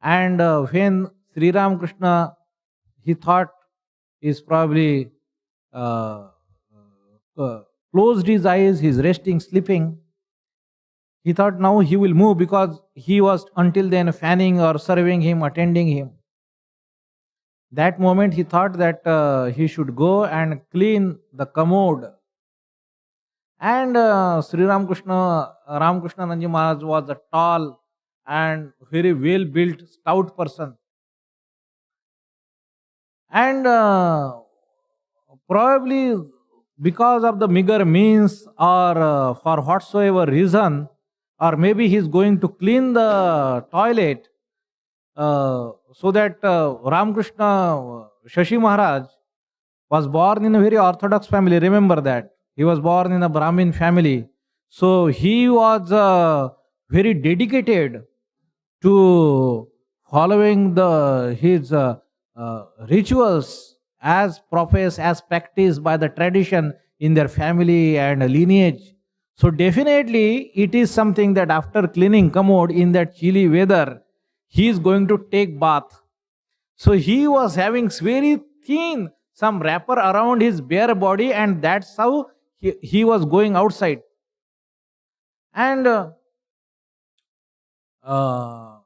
and when Sri Ramakrishna, he thought is probably closed his eyes, he's resting, sleeping. He thought now he will move because he was until then fanning or serving him, attending him. That moment he thought that he should go and clean the commode. And Sri Ramakrishna Nanji Maharaj was a tall and very well built, stout person. And probably because of the meager means or for whatsoever reason, or maybe he is going to clean the toilet, so that Ramakrishna Shashi Maharaj was born in a very orthodox family. Remember that. He was born in a Brahmin family. So he was very dedicated to following his rituals as professed, as practiced by the tradition in their family and lineage. So definitely it is something that after cleaning commode in that chilly weather, he is going to take bath. So he was having very thin some wrapper around his bare body, and that's how he was going outside. And uh,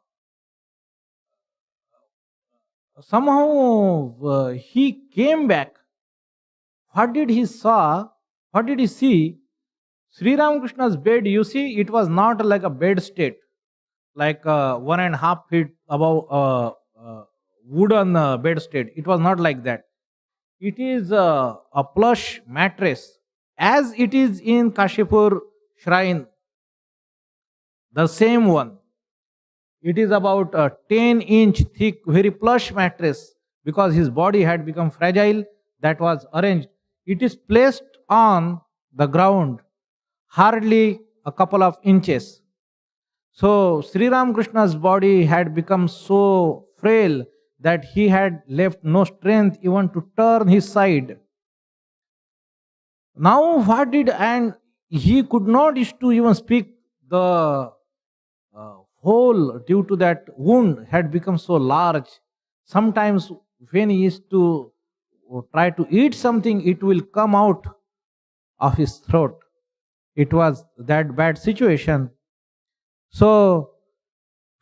somehow he came back. What did he saw? What did he see? Sri Ramakrishna's bed, you see, it was not like a bed state, like 1.5 feet above wooden bed state. It was not like that. It is a plush mattress, as it is in Kashipur shrine, the same one. It is about a 10-inch thick, very plush mattress, because his body had become fragile. That was arranged. It is placed on the ground, hardly a couple of inches. So Sri Ramakrishna's body had become so frail that he had left no strength even to turn his side. Now what did, and he could not used to even speak. The hole due to that wound had become so large. Sometimes when he used to try to eat something, it will come out of his throat. It was that bad situation. So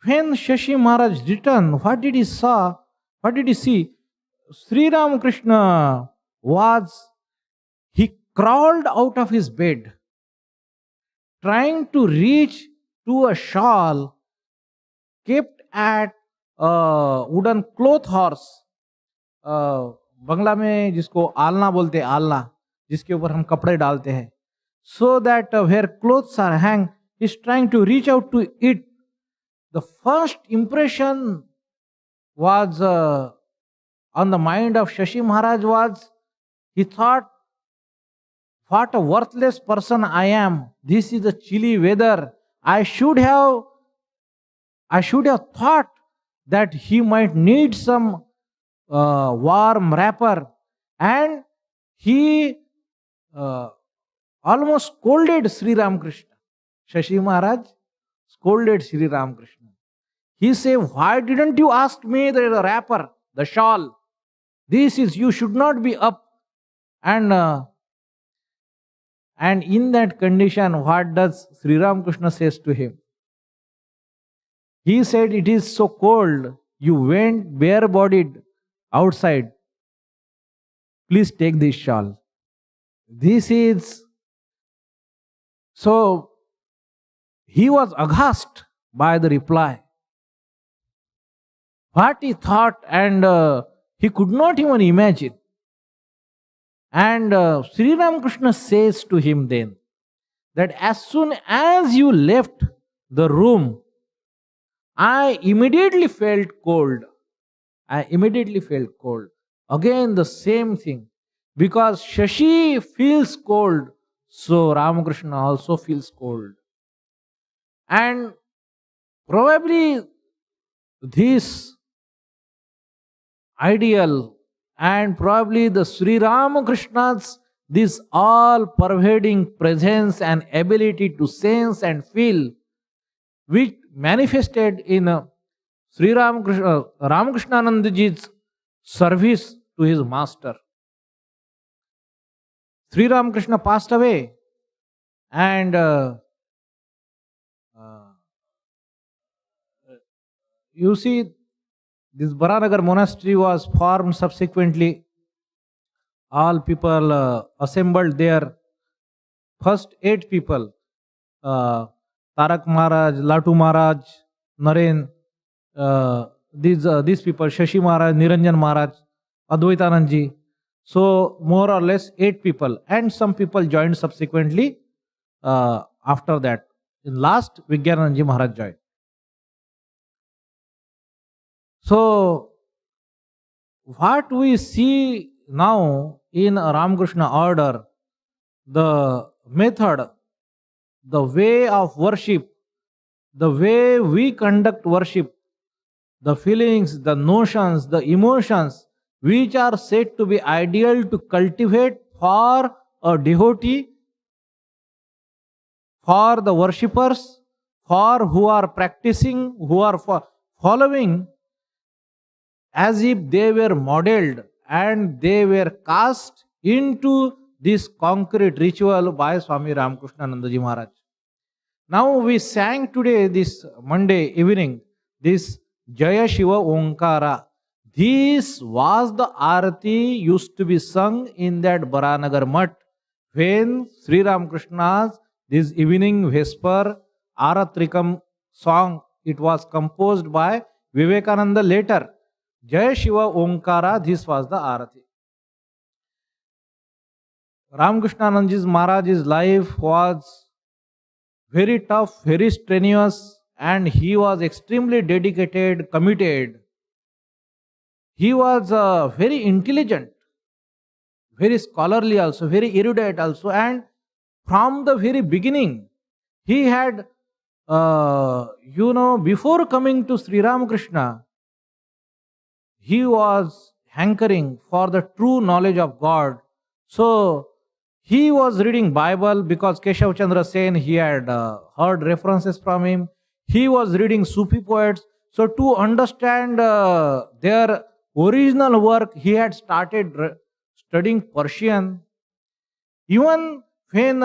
when Shashi Maharaj returned, what did he saw? What did he see? Sri Ramakrishna he crawled out of his bed, trying to reach to a shawl kept at a wooden cloth horse. बंगला में जिसको आलना बोलते हैं, आलना जिसके ऊपर हम कपड़े डालते हैं. So that where clothes are hang, is trying to reach out to it. The first impression was on the mind of Shashi Maharaj was, he thought, what a worthless person I am. This is a chilly weather. I should have thought that he might need some warm wrapper, and he almost scolded Sri Ramakrishna. Shashi Maharaj scolded Sri Ramakrishna. He said, why didn't you ask me the wrapper, the shawl? This is, you should not be up. And in that condition, what does Sri Ramakrishna says to him? He said, it is so cold, you went bare-bodied outside. Please take this shawl. This is, so he was aghast by the reply. What he thought, and he could not even imagine. And Sri Ramakrishna says to him then, that as soon as you left the room, I immediately felt cold. Again the same thing. Because Shashi feels cold, so Ramakrishna also feels cold. And probably this ideal, and probably the Sri Ramakrishna's this all pervading presence and ability to sense and feel, which manifested in Sri Ramakrishnanandaji's service to his master. Sri Ramakrishna passed away, and you see, this Baranagar monastery was formed subsequently. All people assembled there. First 8 people, Tarak Maharaj, Latu Maharaj, Naren, these people, Shashi Maharaj, Niranjan Maharaj, Advaitanandji. So more or less 8 people, and some people joined subsequently after that. In last, Vigyananandji Maharaj joined. So what we see now in Ramakrishna order, the method, the way of worship, the way we conduct worship, the feelings, the notions, the emotions, which are said to be ideal to cultivate for a devotee, for the worshippers, for who are practicing, who are following, as if they were modeled and they were cast into this concrete ritual by Swami Ramakrishna Nandaji Maharaj. Now we sang today, this Monday evening, this Jaya Shiva Onkara. This was the Arati used to be sung in that Baranagar Mutt when Sri Ramakrishna's this evening vesper Aratrikam song, it was composed by Vivekananda later. Jaya Shiva Onkara, this was the Arati. Ramakrishna Nandaji Maharaj's life was very tough, very strenuous, and he was extremely dedicated, committed. He was very intelligent, very scholarly also, very erudite also, and from the very beginning, he had, before coming to Sri Ramakrishna, he was hankering for the true knowledge of God. So, he was reading Bible because Keshav Chandra Sen, he had heard references from him. He was reading Sufi poets. So to understand their original work, he had started studying Persian. Even when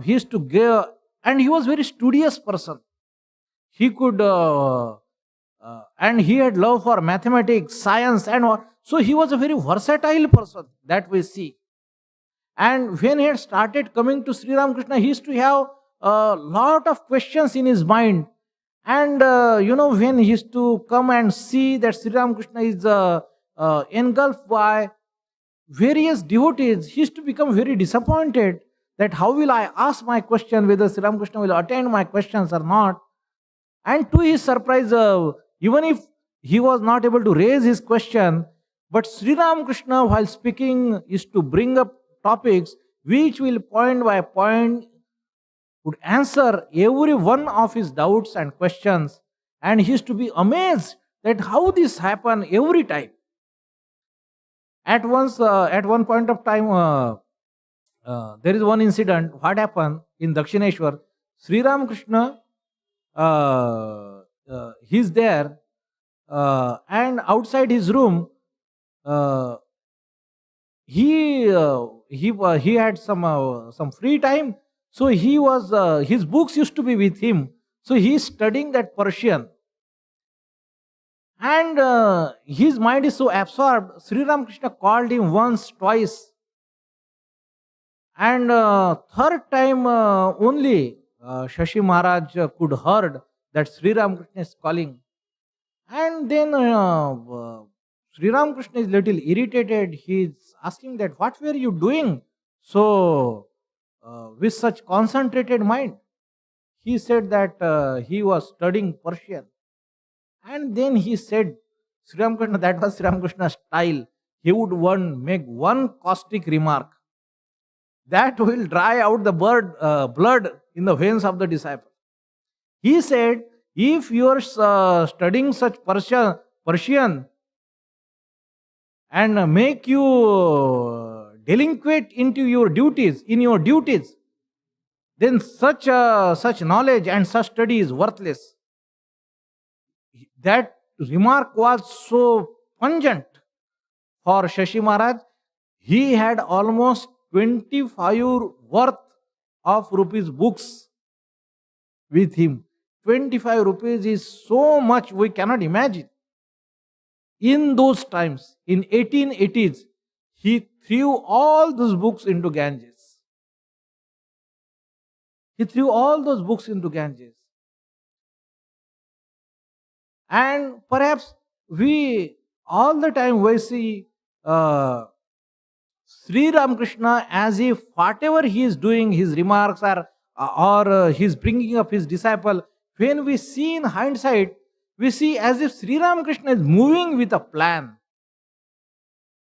he used to give, and he was very studious person. He could, and he had love for mathematics, science, and what. So he was a very versatile person that we see. And when he had started coming to Sri Ramakrishna, he used to have a lot of questions in his mind. And when he used to come and see that Sri Ramakrishna is engulfed by various devotees, he used to become very disappointed that how will I ask my question, whether Sri Ramakrishna will attend my questions or not. And to his surprise, even if he was not able to raise his question, but Sri Ramakrishna, while speaking, used to bring up topics which will point by point would answer every one of his doubts and questions, and he used to be amazed that how this happened every time. At one point of time, there is one incident. What happened in Dakshineshwar? Sri Ramakrishna, he's there, and outside his room, he had some free time, so he was his books used to be with him, so he is studying that Persian, and his mind is so absorbed. Sri Ramakrishna called him once, twice, and third time only Shashi Maharaj could heard that Sri Ramakrishna is calling, and then Sri Ramakrishna is little irritated. He is asking that what were you doing so with such concentrated mind? He said that he was studying Persian. And then he said, Sri Ramakrishna, that was Sri Ramakrishna's style. He would make one caustic remark that will dry out the blood in the veins of the disciple. He said, if you are studying such Persian and make you delinquent in your duties, then such knowledge and such study is worthless. That remark was so pungent for Shashi Maharaj. He had almost 25 worth of rupees books with him. 25 rupees is so much we cannot imagine. In those times, in 1880s, he threw all those books into Ganges. He threw all those books into Ganges. And perhaps we all the time we see Sri Ramakrishna as if whatever he is doing, his remarks or his bringing up his disciple, when we see in hindsight, we see as if Sri Ramakrishna is moving with a plan.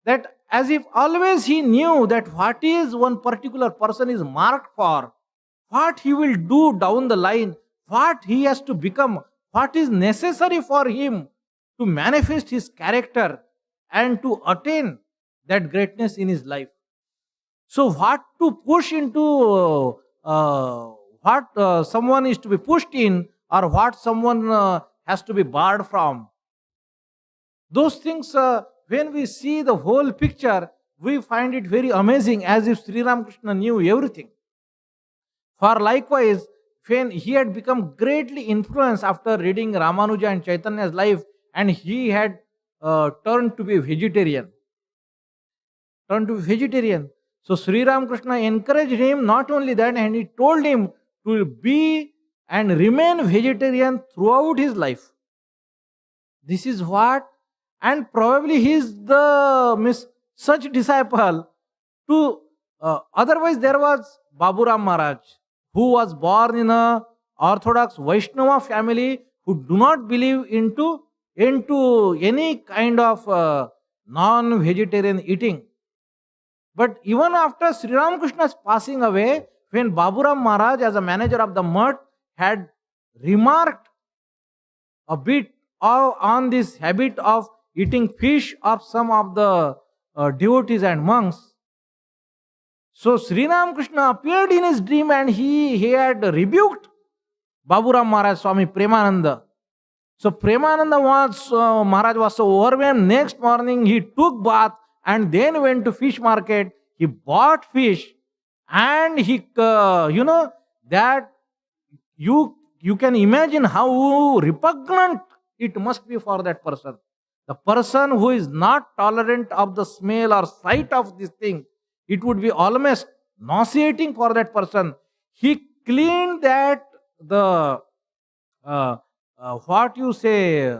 That as if always he knew that what is one particular person is marked for, what he will do down the line, what he has to become, what is necessary for him to manifest his character and to attain that greatness in his life. So what to push into, what someone is to be pushed in, or what someone has to be barred from. Those things, when we see the whole picture, we find it very amazing, as if Sri Ramakrishna knew everything. For likewise, when he had become greatly influenced after reading Ramanuja and Chaitanya's life, and he had turned to be vegetarian. So Sri Ramakrishna encouraged him not only that, and he told him to be and remain vegetarian throughout his life. This is what, and probably he is the such disciple to. Otherwise, there was Baburam Maharaj, who was born in a Orthodox Vaishnava family, who do not believe into any kind of non-vegetarian eating. But even after Sri Ramakrishna's passing away, when Baburam Maharaj, as a manager of the mutt, had remarked a bit on this habit of eating fish of some of the devotees and monks, so Sri Ramakrishna appeared in his dream, and he had rebuked Baburam Maharaj, Swami Premananda. So Premananda Maharaj was so overwhelmed. Next morning he took bath and then went to fish market. He bought fish, and he, that you can imagine how repugnant it must be for that person. The person who is not tolerant of the smell or sight of this thing, it would be almost nauseating for that person. He cleaned that, the what you say,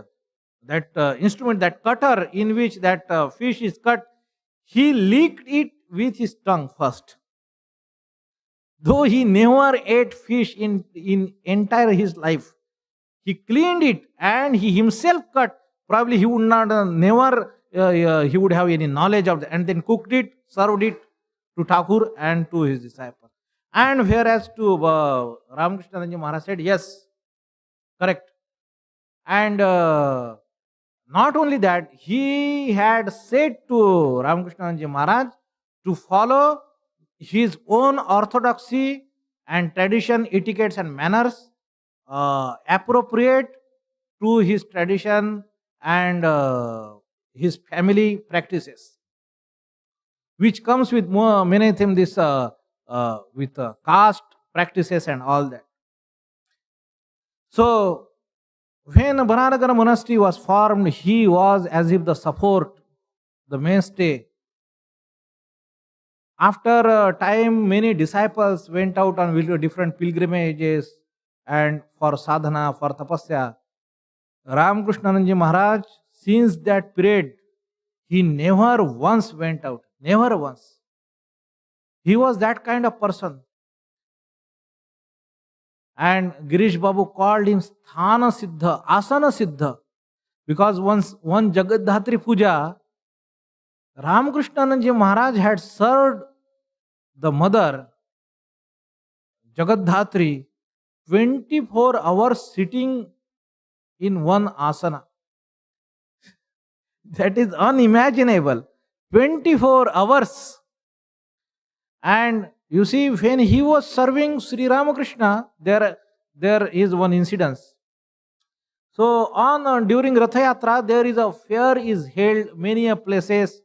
that instrument, that cutter in which that fish is cut. He licked it with his tongue first. Though he never ate fish in entire his life, he cleaned it and he himself cut. Probably he would not he would have any knowledge of that, and then cooked it, served it to Thakur and to his disciples. And whereas to Ramakrishna Maharaj said, yes, correct. And not only that, he had said to Ramakrishna Maharaj to follow his own orthodoxy and tradition, etiquettes and manners, appropriate to his tradition and his family practices, which comes with many of them, this with caste practices and all that. So when Bananagara monastery was formed, he was as if the support, the mainstay. After a time, many disciples went out on different pilgrimages and for sadhana, for tapasya. Ramakrishnananji Maharaj, since that period, he never once went out. Never once. He was that kind of person. And Girish Babu called him Sthana Siddha, Asana Siddha. Because one Jagadhatri Puja, Ramakrishnananji Maharaj had served the mother, Jagadhatri, 24 hours sitting in one asana. That is unimaginable. 24 hours. And you see, when he was serving Sri Ramakrishna, there is one incident. So during Ratha Yatra, there is a fair is held many places.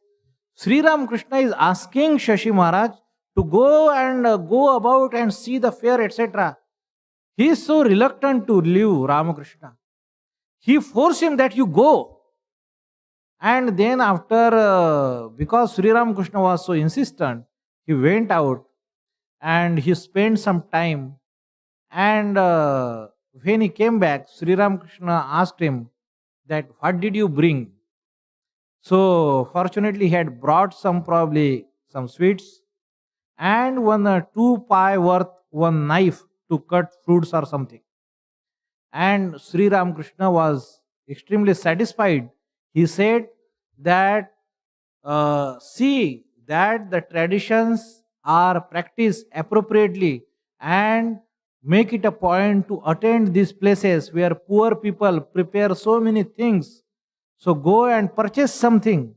Sri Ramakrishna is asking Shashi Maharaj to go about and see the fair, etc. He is so reluctant to leave Ramakrishna. He forced him that you go. And then after, because Sri Ramakrishna was so insistent, he went out and he spent some time. And when he came back, Sri Ramakrishna asked him that, what did you bring? So fortunately he had brought probably some sweets and one 2 pi worth one knife to cut fruits or something. And Sri Ramakrishna was extremely satisfied. He said that, see that the traditions are practiced appropriately, and make it a point to attend these places where poor people prepare so many things. So go and purchase something.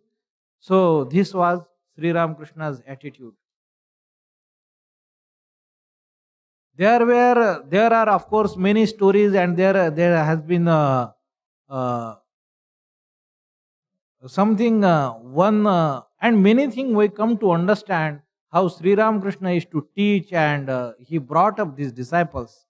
So this was Sri Ramakrishna's attitude. There are of course many stories, and there has been uh, something one and many things we come to understand how Sri Ramakrishna is to teach, and he brought up these disciples.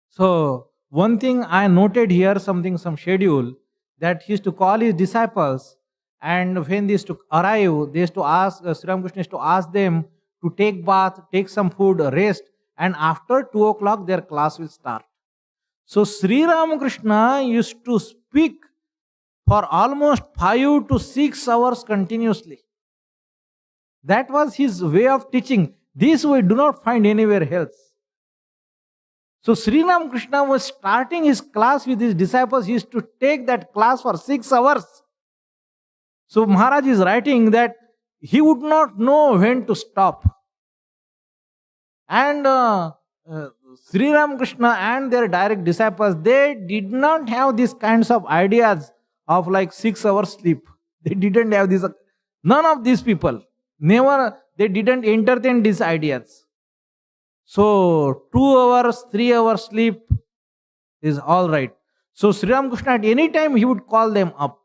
So one thing I noted here, some schedule, that he used to call his disciples, and when they used to arrive, they used to ask Sri Ramakrishna used to ask them to take bath, take some food, rest, and after 2 o'clock their class will start. So Sri Ramakrishna used to speak for almost 5 to 6 hours continuously. That was his way of teaching. This we do not find anywhere else. So Sri Ramakrishna was starting his class with his disciples. He used to take that class for 6 hours. So Maharaj is writing that he would not know when to stop. And Sri Ramakrishna and their direct disciples, they did not have these kinds of ideas of like 6 hours sleep. They didn't have this. None of these people, never, they didn't entertain these ideas. So 2 hours, 3 hours sleep is all right. So Sri Ramakrishna at any time he would call them up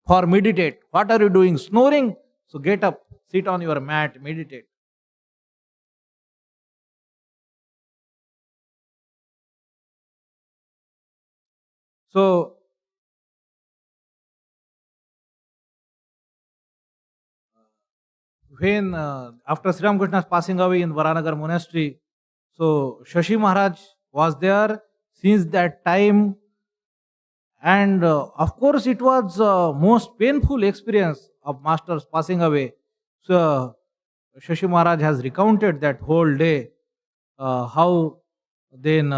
for meditate. What are you doing? Snoring? So get up, sit on your mat, meditate. So when after Sri Ramakrishna's passing away in Varanagar monastery, so Shashi Maharaj was there since that time, and of course it was most painful experience of Master's passing away. So Shashi Maharaj has recounted that whole day, how then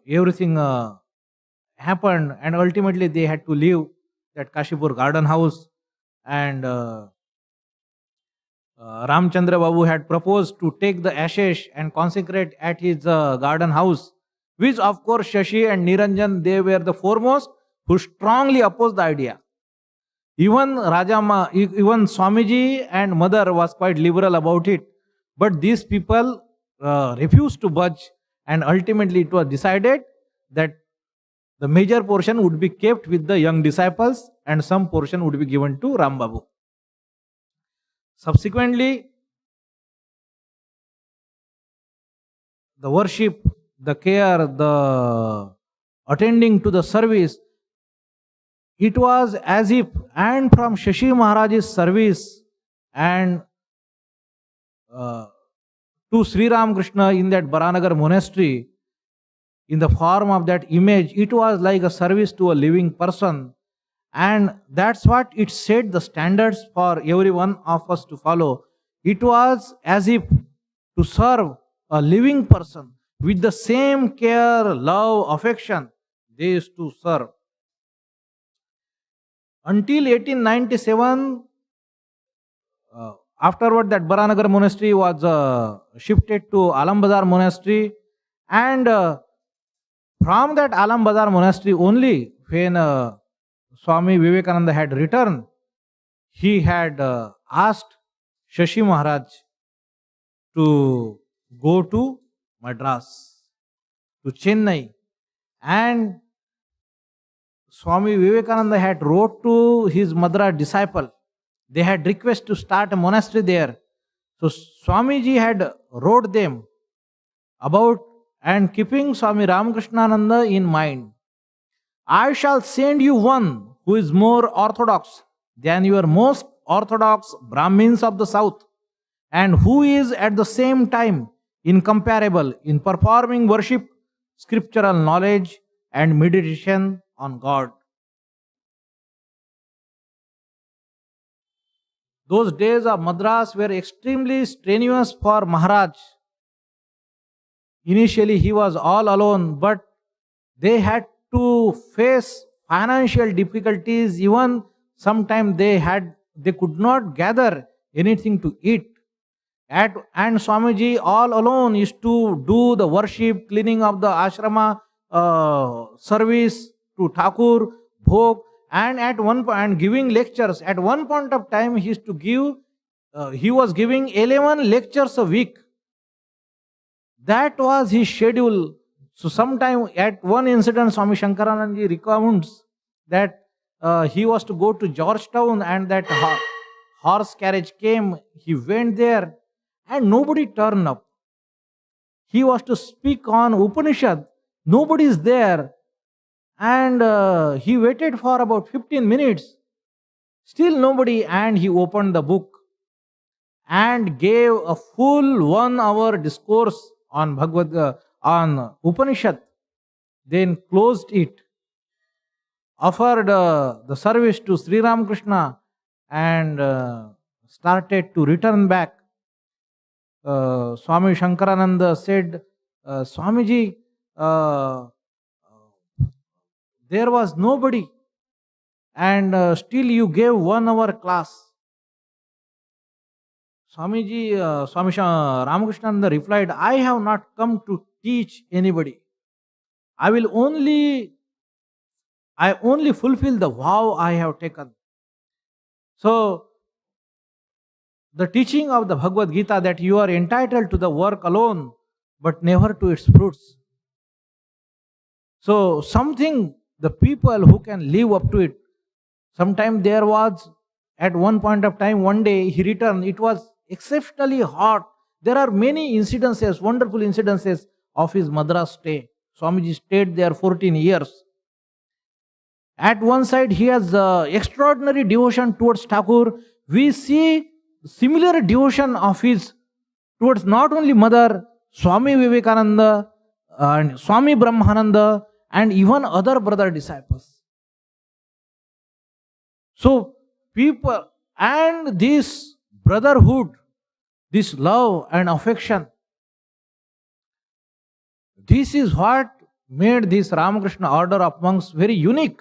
everything happened, and ultimately they had to leave that Kashipur garden house, and Ramchandra Babu had proposed to take the ashes and consecrate at his garden house, which of course Shashi and Niranjan, they were the foremost who strongly opposed the idea. Even even Swamiji and Mother was quite liberal about it, but these people refused to budge, and ultimately it was decided that the major portion would be kept with the young disciples and some portion would be given to Ram Babu. Subsequently, the worship, the care, the attending to the service, it was as if, and from Shashi Maharaj's service and to Sri Ramakrishna in that Baranagar monastery, in the form of that image, it was like a service to a living person. And that's what it set the standards for every one of us to follow. It was as if to serve a living person with the same care, love, affection they used to serve. Until 1897, afterward that Baranagar monastery was shifted to Alambazar monastery, and from that Alambazar monastery only, when Swami Vivekananda had returned, he had asked Shashi Maharaj to go to Madras, to Chennai, and Swami Vivekananda had wrote to his Madras disciple. They had request to start a monastery there. So Swamiji had wrote them about, and keeping Swami Ramakrishnananda in mind, I shall send you one who is more orthodox than your most orthodox Brahmins of the south, and who is at the same time incomparable in performing worship, scriptural knowledge, and meditation on God. Those days of Madras were extremely strenuous for Maharaj. Initially he was all alone, but they had to face financial difficulties. Even sometimes they could not gather anything to eat. And Swamiji all alone used to do the worship, cleaning of the ashrama, service to Thakur, Bhog, and at one point, and giving lectures. At one point of time, he used to give. He was giving 11 lectures a week. That was his schedule. So sometime at one incident, Swami Shankaranandaji recounts that he was to go to Georgetown, and that horse carriage came. He went there and nobody turned up. He was to speak on Upanishad. Nobody is there. And he waited for about 15 minutes. Still nobody. And he opened the book and gave a full 1 hour discourse on on Upanishad. Then closed it, offered the service to Sri Ramakrishna, and started to return back. Swami Shankarananda said, Swamiji, there was nobody, and still you gave 1 hour class. Swami Ramakrishna replied, I have not come to teach anybody. I only fulfill the vow I have taken. So, the teaching of the Bhagavad Gita, that you are entitled to the work alone, but never to its fruits. So, something, the people who can live up to it. Sometime there was, at one point of time, one day he returned, it was exceptionally hot. There are many incidences, wonderful incidences of his Madras stay. Swamiji stayed there 14 years. At one side, he has extraordinary devotion towards Thakur. We see similar devotion of his towards not only Mother, Swami Vivekananda, and Swami Brahmananda, and even other brother disciples. So, people, and this brotherhood, this love and affection, this is what made this Ramakrishna order of monks very unique.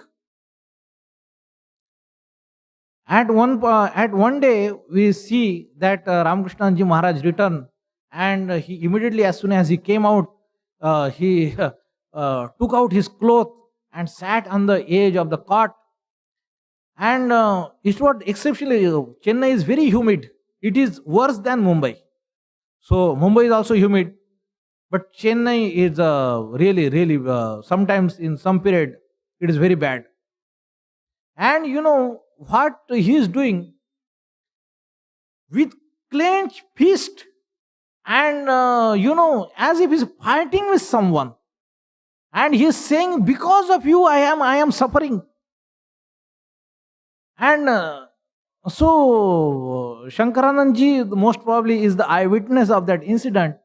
At one day, we see that Ramakrishna Ji Maharaj returned, and he immediately, as soon as he came out, he took out his cloth and sat on the edge of the cot. And it's what exceptionally, Chennai is very humid. It is worse than Mumbai. So Mumbai is also humid, but Chennai is really, sometimes in some period, it is very bad. And you know what he is doing? With clenched fist, and as if he is fighting with someone. And he is saying, because of you I am suffering. And so Shankaranandji most probably is the eyewitness of that incident.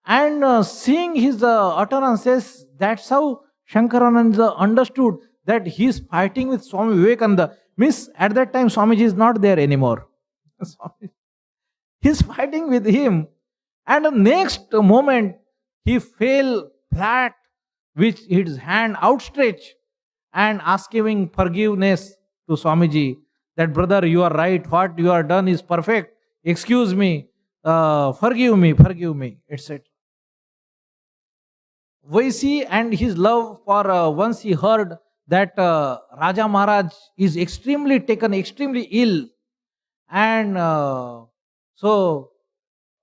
And seeing his utterances, that's how Shankarananda understood that he is fighting with Swami Vivekananda. Means at that time Swamiji is not there anymore. He is fighting with him. And the next moment he fell flat with his hand outstretched and asking forgiveness to Swamiji, that brother, you are right, what you are done is perfect, excuse me, forgive me, etc. We see, and his love for, once he heard that Raja Maharaj is extremely ill, and so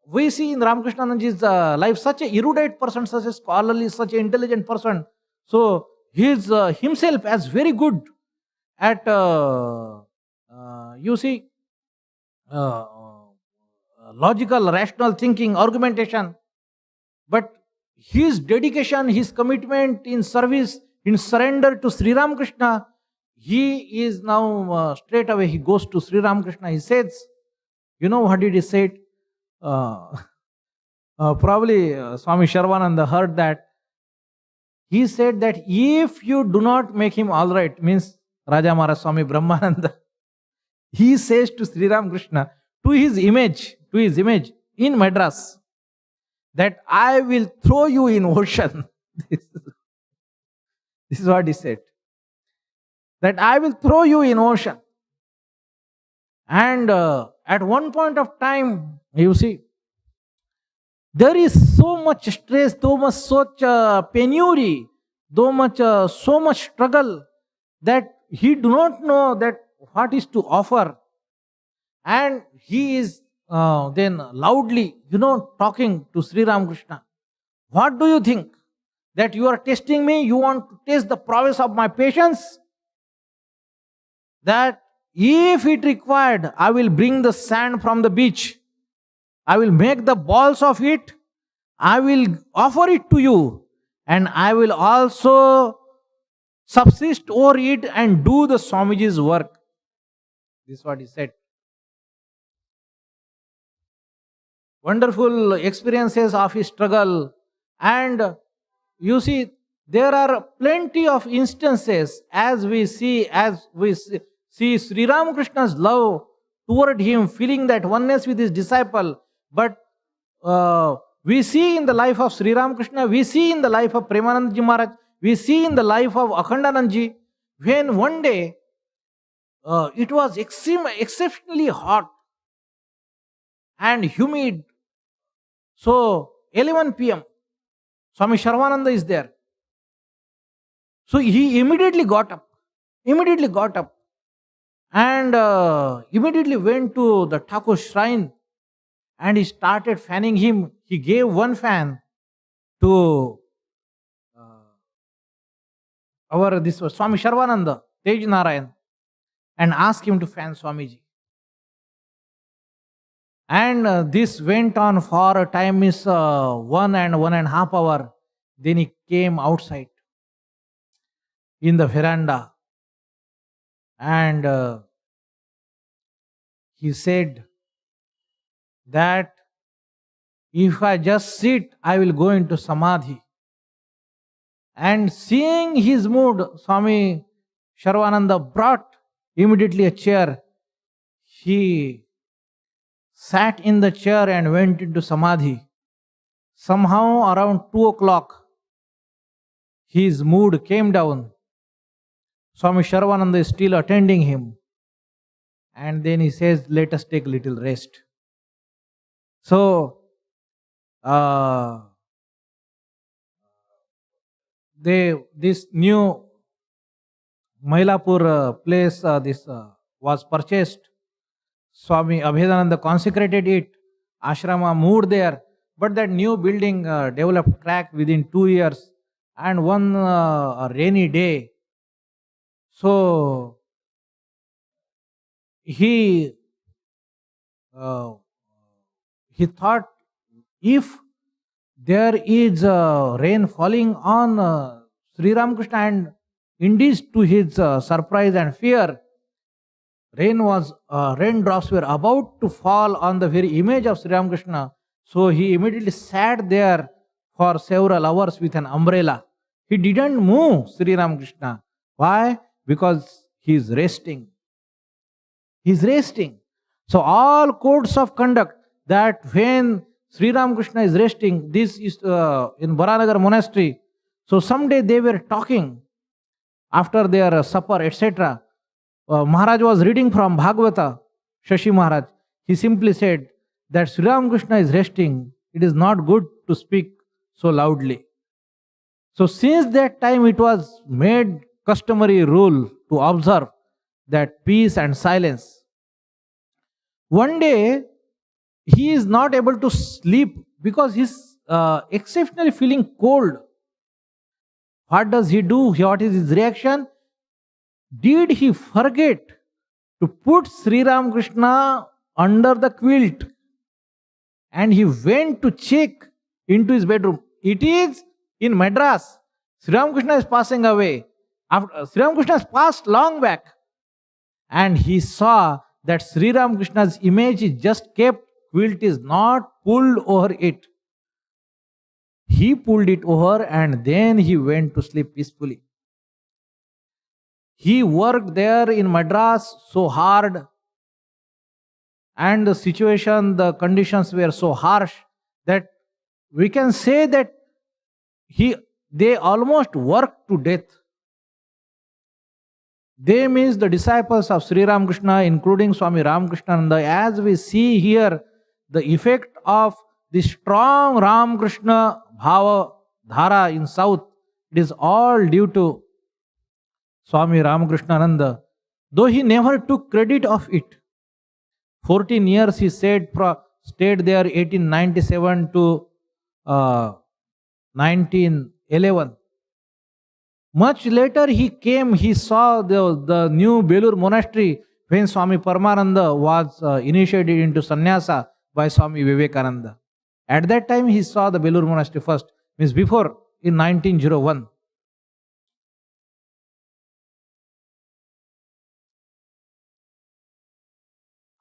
we see in Ramakrishna's life such a erudite person, such a scholarly, such an intelligent person. So he is himself as very good at logical, rational thinking, argumentation. But his dedication, his commitment in service, in surrender to Sri Ramakrishna, he is now straight away he goes to Sri Ramakrishna. He says, you know what did he say? Probably Swami Sharvananda heard that. He said that if you do not make him all right, means Raja Maharaj Swami Brahmananda, he says to Sri Ramakrishna, to his image in Madras, that I will throw you in ocean. This is what he said. That I will throw you in ocean. And at one point of time, you see, there is so much stress, such penury, so much struggle, that he do not know that what is to offer. And he is then loudly, talking to Sri Ramakrishna. What do you think? That you are testing me? You want to test the prowess of my patience? That if it required, I will bring the sand from the beach. I will make the balls of it. I will offer it to you. And I will also subsist over it and do the Swamiji's work. This is what he said. Wonderful experiences of his struggle. And you see, there are plenty of instances as we see Sri Ramakrishna's love toward him, feeling that oneness with his disciple. But we see in the life of Sri Ramakrishna, we see in the life of Premanand Ji Maharaj, we see in the life of Akhandanand Ji, when one day it was exceptionally hot and humid. So 11 p.m. Swami Sarvananda is there. So he immediately got up and immediately went to the Thakur's shrine and he started fanning him. He gave one fan to this was Swami Sarvananda, Tej Narayan, and asked him to fan Swamiji. And this went on for a time is 1.5 hours. Then he came outside in the veranda and he said that if I just sit, I will go into samadhi. And seeing his mood, Swami Sarvananda brought immediately a chair. He sat in the chair and went into samadhi. Somehow around 2 o'clock, his mood came down. Swami Sarvananda is still attending him. And then he says, let us take a little rest. So, this new Mailapur place was purchased. Swami Abhedananda consecrated it. Ashrama moved there. But that new building developed crack within 2 years. And one rainy day, so he thought, if there is rain falling on Sri Ramakrishna, and indeed to his surprise and fear, raindrops were about to fall on the very image of Sri Ramakrishna. So he immediately sat there for several hours with an umbrella. He didn't move Sri Ramakrishna. Why? Because he is resting. He is resting. So all codes of conduct, that when Sri Ramakrishna is resting, this is in Baranagar monastery. So someday they were talking after their supper, etc. Maharaj was reading from Bhagavata, Shashi Maharaj. He simply said that Sri Ramakrishna is resting. It is not good to speak so loudly. So since that time it was made customary rule to observe that peace and silence. One day he is not able to sleep because he is exceptionally feeling cold. What does he do? What is his reaction? Did he forget to put Sri Ramakrishna under the quilt? And he went to check into his bedroom. It is in Madras. Sri Ramakrishna is passing away. Sri Ramakrishna has passed long back. And he saw that Sri Ramakrishna's image is just kept, quilt is not pulled over it. He pulled it over and then he went to sleep peacefully. He worked there in Madras so hard, and the situation, the conditions were so harsh that we can say that they almost worked to death. They means the disciples of Sri Ramakrishna, including Swami Ramakrishnananda. As we see here, the effect of the strong Ramakrishna Bhava Dhara in South, it is all due to Swami Ramakrishnananda, though he never took credit of it. 14 years he stayed there, 1897 to 1911. Much later he came, he saw the new Belur monastery when Swami Paramananda was initiated into sannyasa by Swami Vivekananda. At that time he saw the Belur monastery first, means before, in 1901.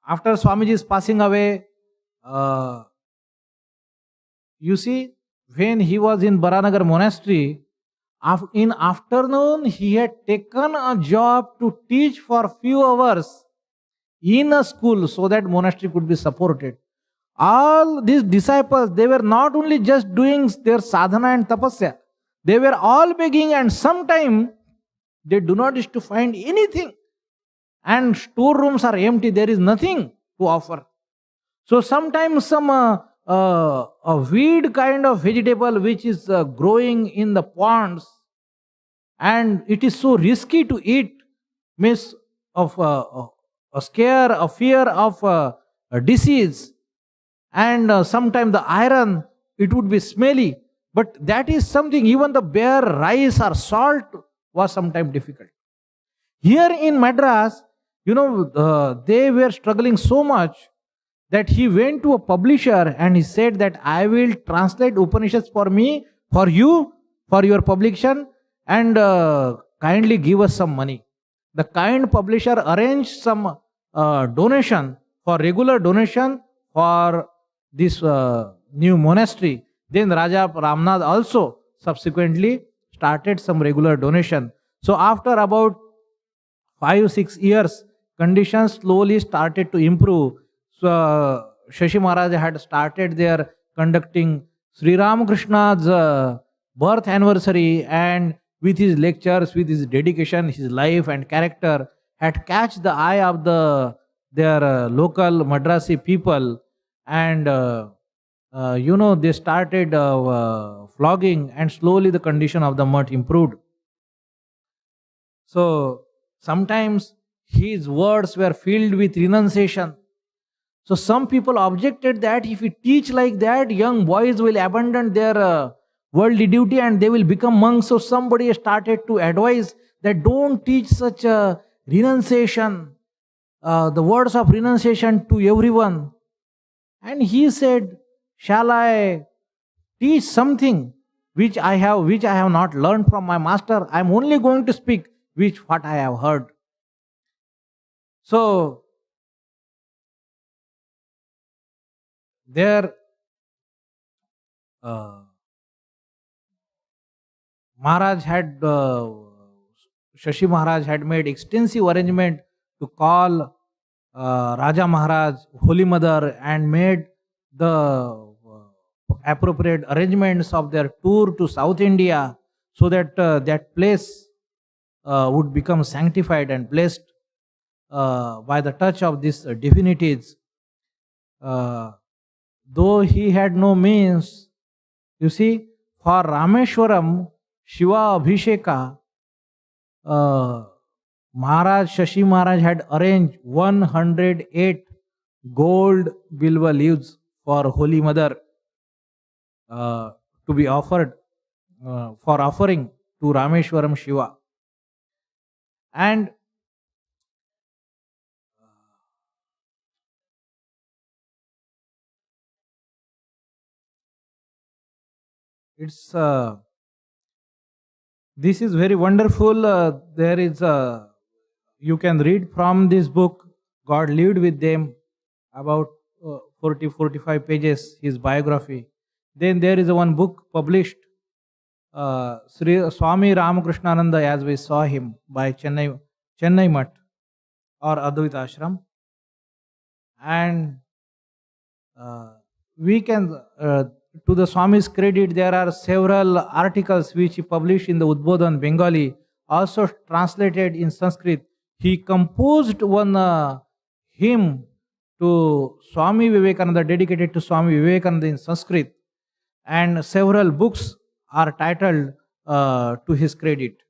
After Swamiji's passing away, you see, when he was in Baranagar monastery, in afternoon he had taken a job to teach for few hours in a school so that monastery could be supported. All these disciples, they were not only just doing their sadhana and tapasya, they were all begging, and sometime they do not wish to find anything, and storerooms are empty, there is nothing to offer. So sometimes some a weed kind of vegetable which is growing in the ponds, and it is so risky to eat, means of a scare, a fear of a disease, and sometimes the iron, it would be smelly, but that is something, even the bare rice or salt was sometimes difficult. Here in Madras, they were struggling so much that he went to a publisher and he said that I will translate Upanishads for you, for your publication, and kindly give us some money. The kind publisher arranged some donation, for regular donation for this new monastery. Then Raja Ramnath also subsequently started some regular donation. So after about 5-6 years, conditions slowly started to improve. So Shashi Maharaj had started there conducting Sri Ramakrishna's birth anniversary, and with his lectures, with his dedication, his life and character had catch the eye of their local Madrasi people, and they started flogging, and slowly the condition of the mutt improved. So sometimes his words were filled with renunciation. So some people objected that if we teach like that, young boys will abandon their worldly duty and they will become monks. So somebody started to advise that don't teach such a renunciation, the words of renunciation to everyone. And he said, shall I teach something which I have not learned from my master? I am only going to speak what I have heard. So there Maharaj had Shashi Maharaj had made extensive arrangement to call Raja Maharaj, Holy Mother, and made the appropriate arrangements of their tour to South India, so that that place would become sanctified and blessed by the touch of these divinities. Though he had no means, you see, for Rameshwaram Shiva Abhisheka, Maharaj, Shashi Maharaj had arranged 108 gold bilva leaves for Holy Mother to be offered for offering to Rameshwaram Shiva. And it's this is very wonderful. There is you can read from this book, God lived with them, about 40-45 pages, his biography. Then there is one book published, Sri Swami Ramakrishnananda, as we saw him, by Chennai Mutt or Advaita Ashram. And we can, to the Swami's credit, there are several articles which he published in the Udbodhan Bengali, also translated in Sanskrit. He composed one hymn to Swami Vivekananda, dedicated to Swami Vivekananda in Sanskrit, and several books are titled to his credit.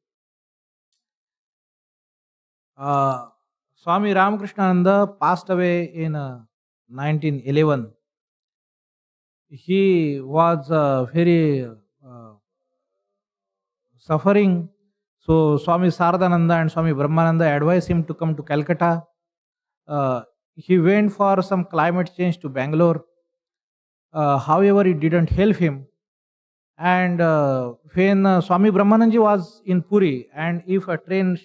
Swami Ramakrishnananda passed away in 1911. He was very suffering. So Swami Saradananda and Swami Brahmananda advised him to come to Calcutta. He went for some climate change to Bangalore. However, it didn't help him. And when Swami Brahmananji was in Puri, and if a train,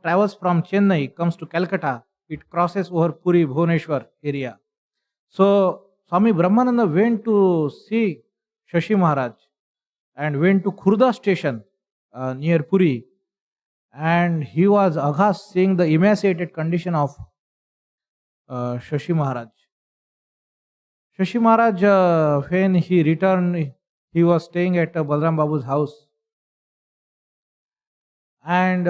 travels from Chennai, comes to Calcutta, it crosses over Puri, Bhubaneswar area. So Swami Brahmananda went to see Shashi Maharaj and went to Khurda station near Puri, and he was aghast seeing the emaciated condition of Shashi Maharaj. Shashi Maharaj, when he returned, he was staying at Balram Babu's house, and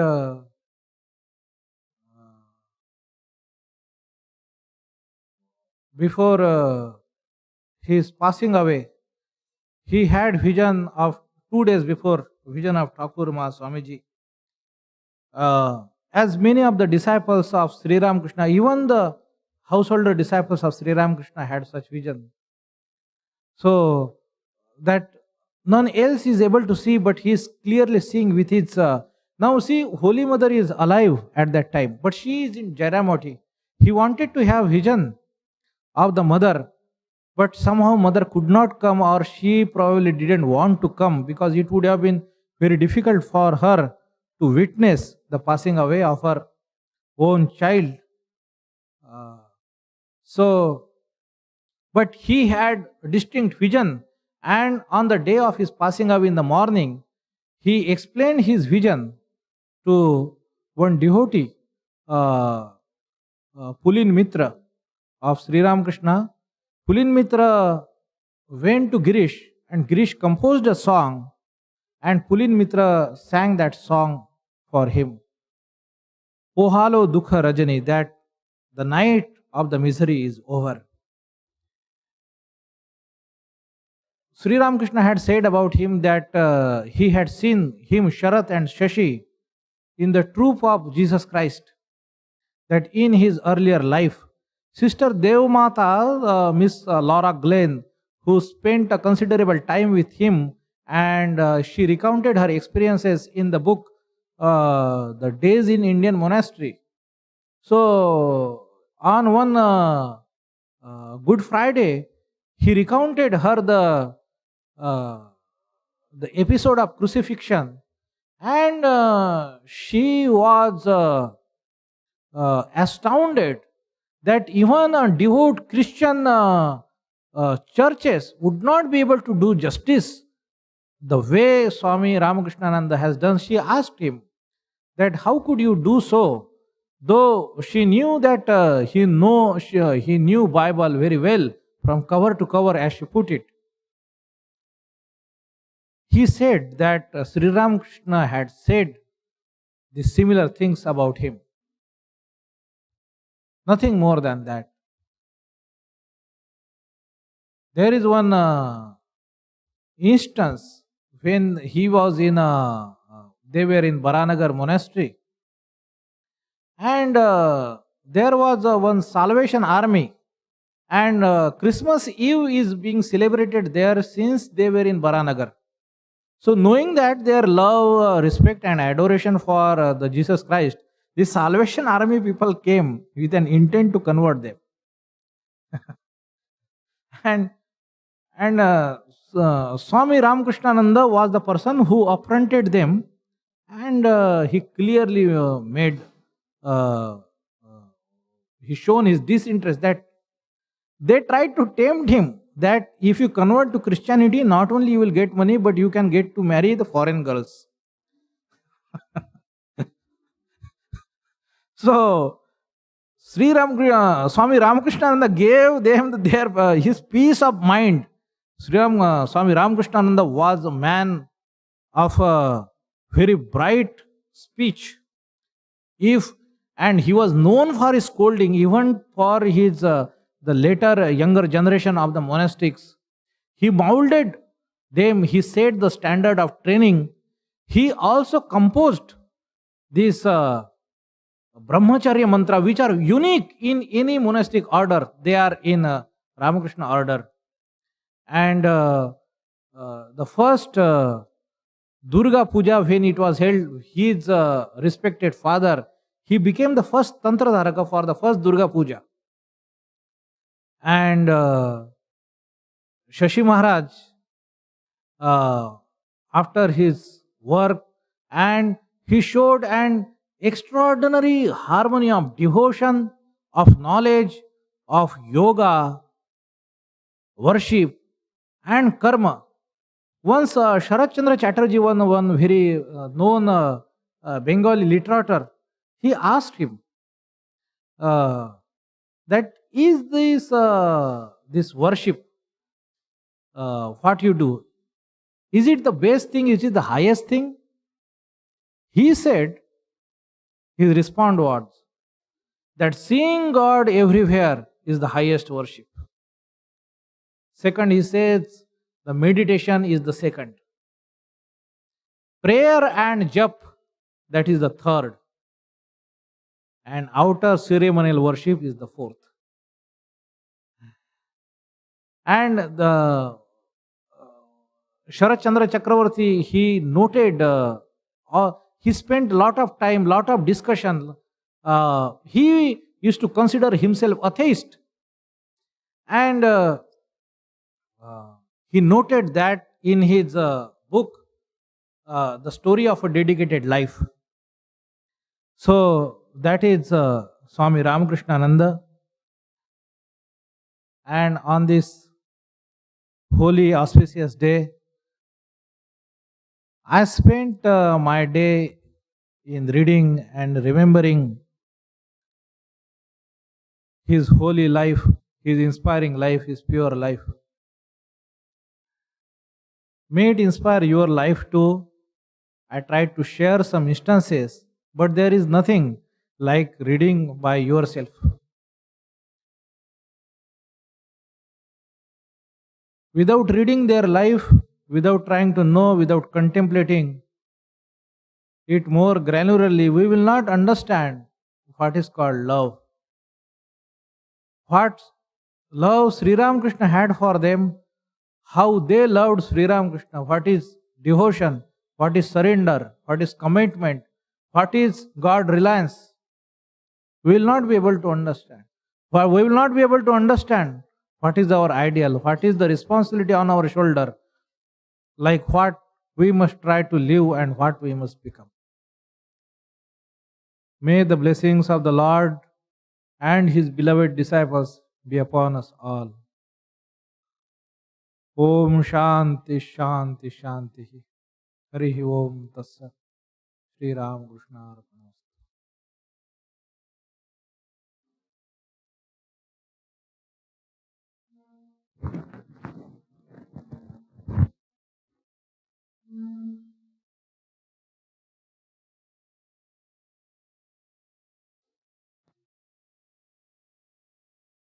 before his passing away, he had vision of 2 days before, vision of Thakur Maha Swamiji. As many of the disciples of Sri Ramakrishna, even the householder disciples of Sri Ramakrishna had such vision. So that none else is able to see, but he is clearly seeing with his. Now see, Holy Mother is alive at that time, but she is in Jairamati. He wanted to have vision of the mother, but somehow mother could not come, or she probably didn't want to come, because it would have been very difficult for her to witness the passing away of her own child. But he had a distinct vision, and on the day of his passing away in the morning, he explained his vision to one devotee, Pulin Mitra of Sri Ramakrishna. Pulin Mitra went to Girish, and Girish composed a song, and Pulin Mitra sang that song for him. Pohalo Dukha Rajani, that the night of the misery is over. Sri Ramakrishna had said about him that he had seen him, Sharat and Shashi, in the troop of Jesus Christ, that in his earlier life, Sister Devmata, Miss Laura Glenn, who spent a considerable time with him, and she recounted her experiences in the book The Days in Indian Monastery. So on one Good Friday, he recounted her the episode of crucifixion, and she was astounded that even devout Christian churches would not be able to do justice the way Swami Ramakrishnananda has done. She asked him that how could you do so, though she knew that he knew Bible very well from cover to cover, as she put it. He said that Sri Ramakrishna had said the similar things about him. Nothing more than that. There is one instance when he was they were in Baranagar monastery, and there was one Salvation Army, and Christmas Eve is being celebrated there since they were in Baranagar. So knowing that their love, respect and adoration for the Jesus Christ, the Salvation Army people came with an intent to convert them. and Swami Ramakrishnananda was the person who affronted them, and he clearly he shown his disinterest, that they tried to tempt him that if you convert to Christianity, not only you will get money, but you can get to marry the foreign girls. So Swami Ramakrishnananda gave them his peace of mind. Swami Ramakrishnananda was a man of a very bright speech. And he was known for his scolding, even for his the later younger generation of the monastics. He molded them. He set the standard of training. He also composed this brahmacharya mantra, which are unique in any monastic order. They are in Ramakrishna order. And the first Durga Puja, when it was held, his respected father, he became the first Tantra Dharaka for the first Durga Puja. And Shashi Maharaj, after his work, and he showed an extraordinary harmony of devotion, of knowledge, of yoga, worship, and karma. Once Sharat Chandra Chatterjee, one very known Bengali literature, he asked him that is this worship what you do, is it the best thing? Is it the highest thing? He said, his response was that seeing God everywhere is the highest worship. Second, he says, the meditation is the second. Prayer and jap, that is the third. And outer ceremonial worship is the fourth. And the Sharat Chandra Chakravarti, he noted, he spent a lot of time, lot of discussion. He used to consider himself atheist. And he noted that in his book, The Story of a Dedicated Life. So that is Swami Ramakrishna Ananda. And on this holy auspicious day, I spent my day in reading and remembering his holy life, his inspiring life, his pure life. May it inspire your life too. I tried to share some instances, but there is nothing like reading by yourself. Without reading their life, without trying to know, without contemplating it more granularly, we will not understand what is called love. What love Sri Ramakrishna had for them, how they loved Sri Ramakrishna, what is devotion, what is surrender, what is commitment, what is God reliance. We will not be able to understand. We will not be able to understand what is our ideal, what is the responsibility on our shoulder, like what we must try to live and what we must become. May the blessings of the Lord and His beloved disciples be upon us all. Om Shanti Shanti Shanti. Hari Om Tassat. Sri Ramakrishna Arati.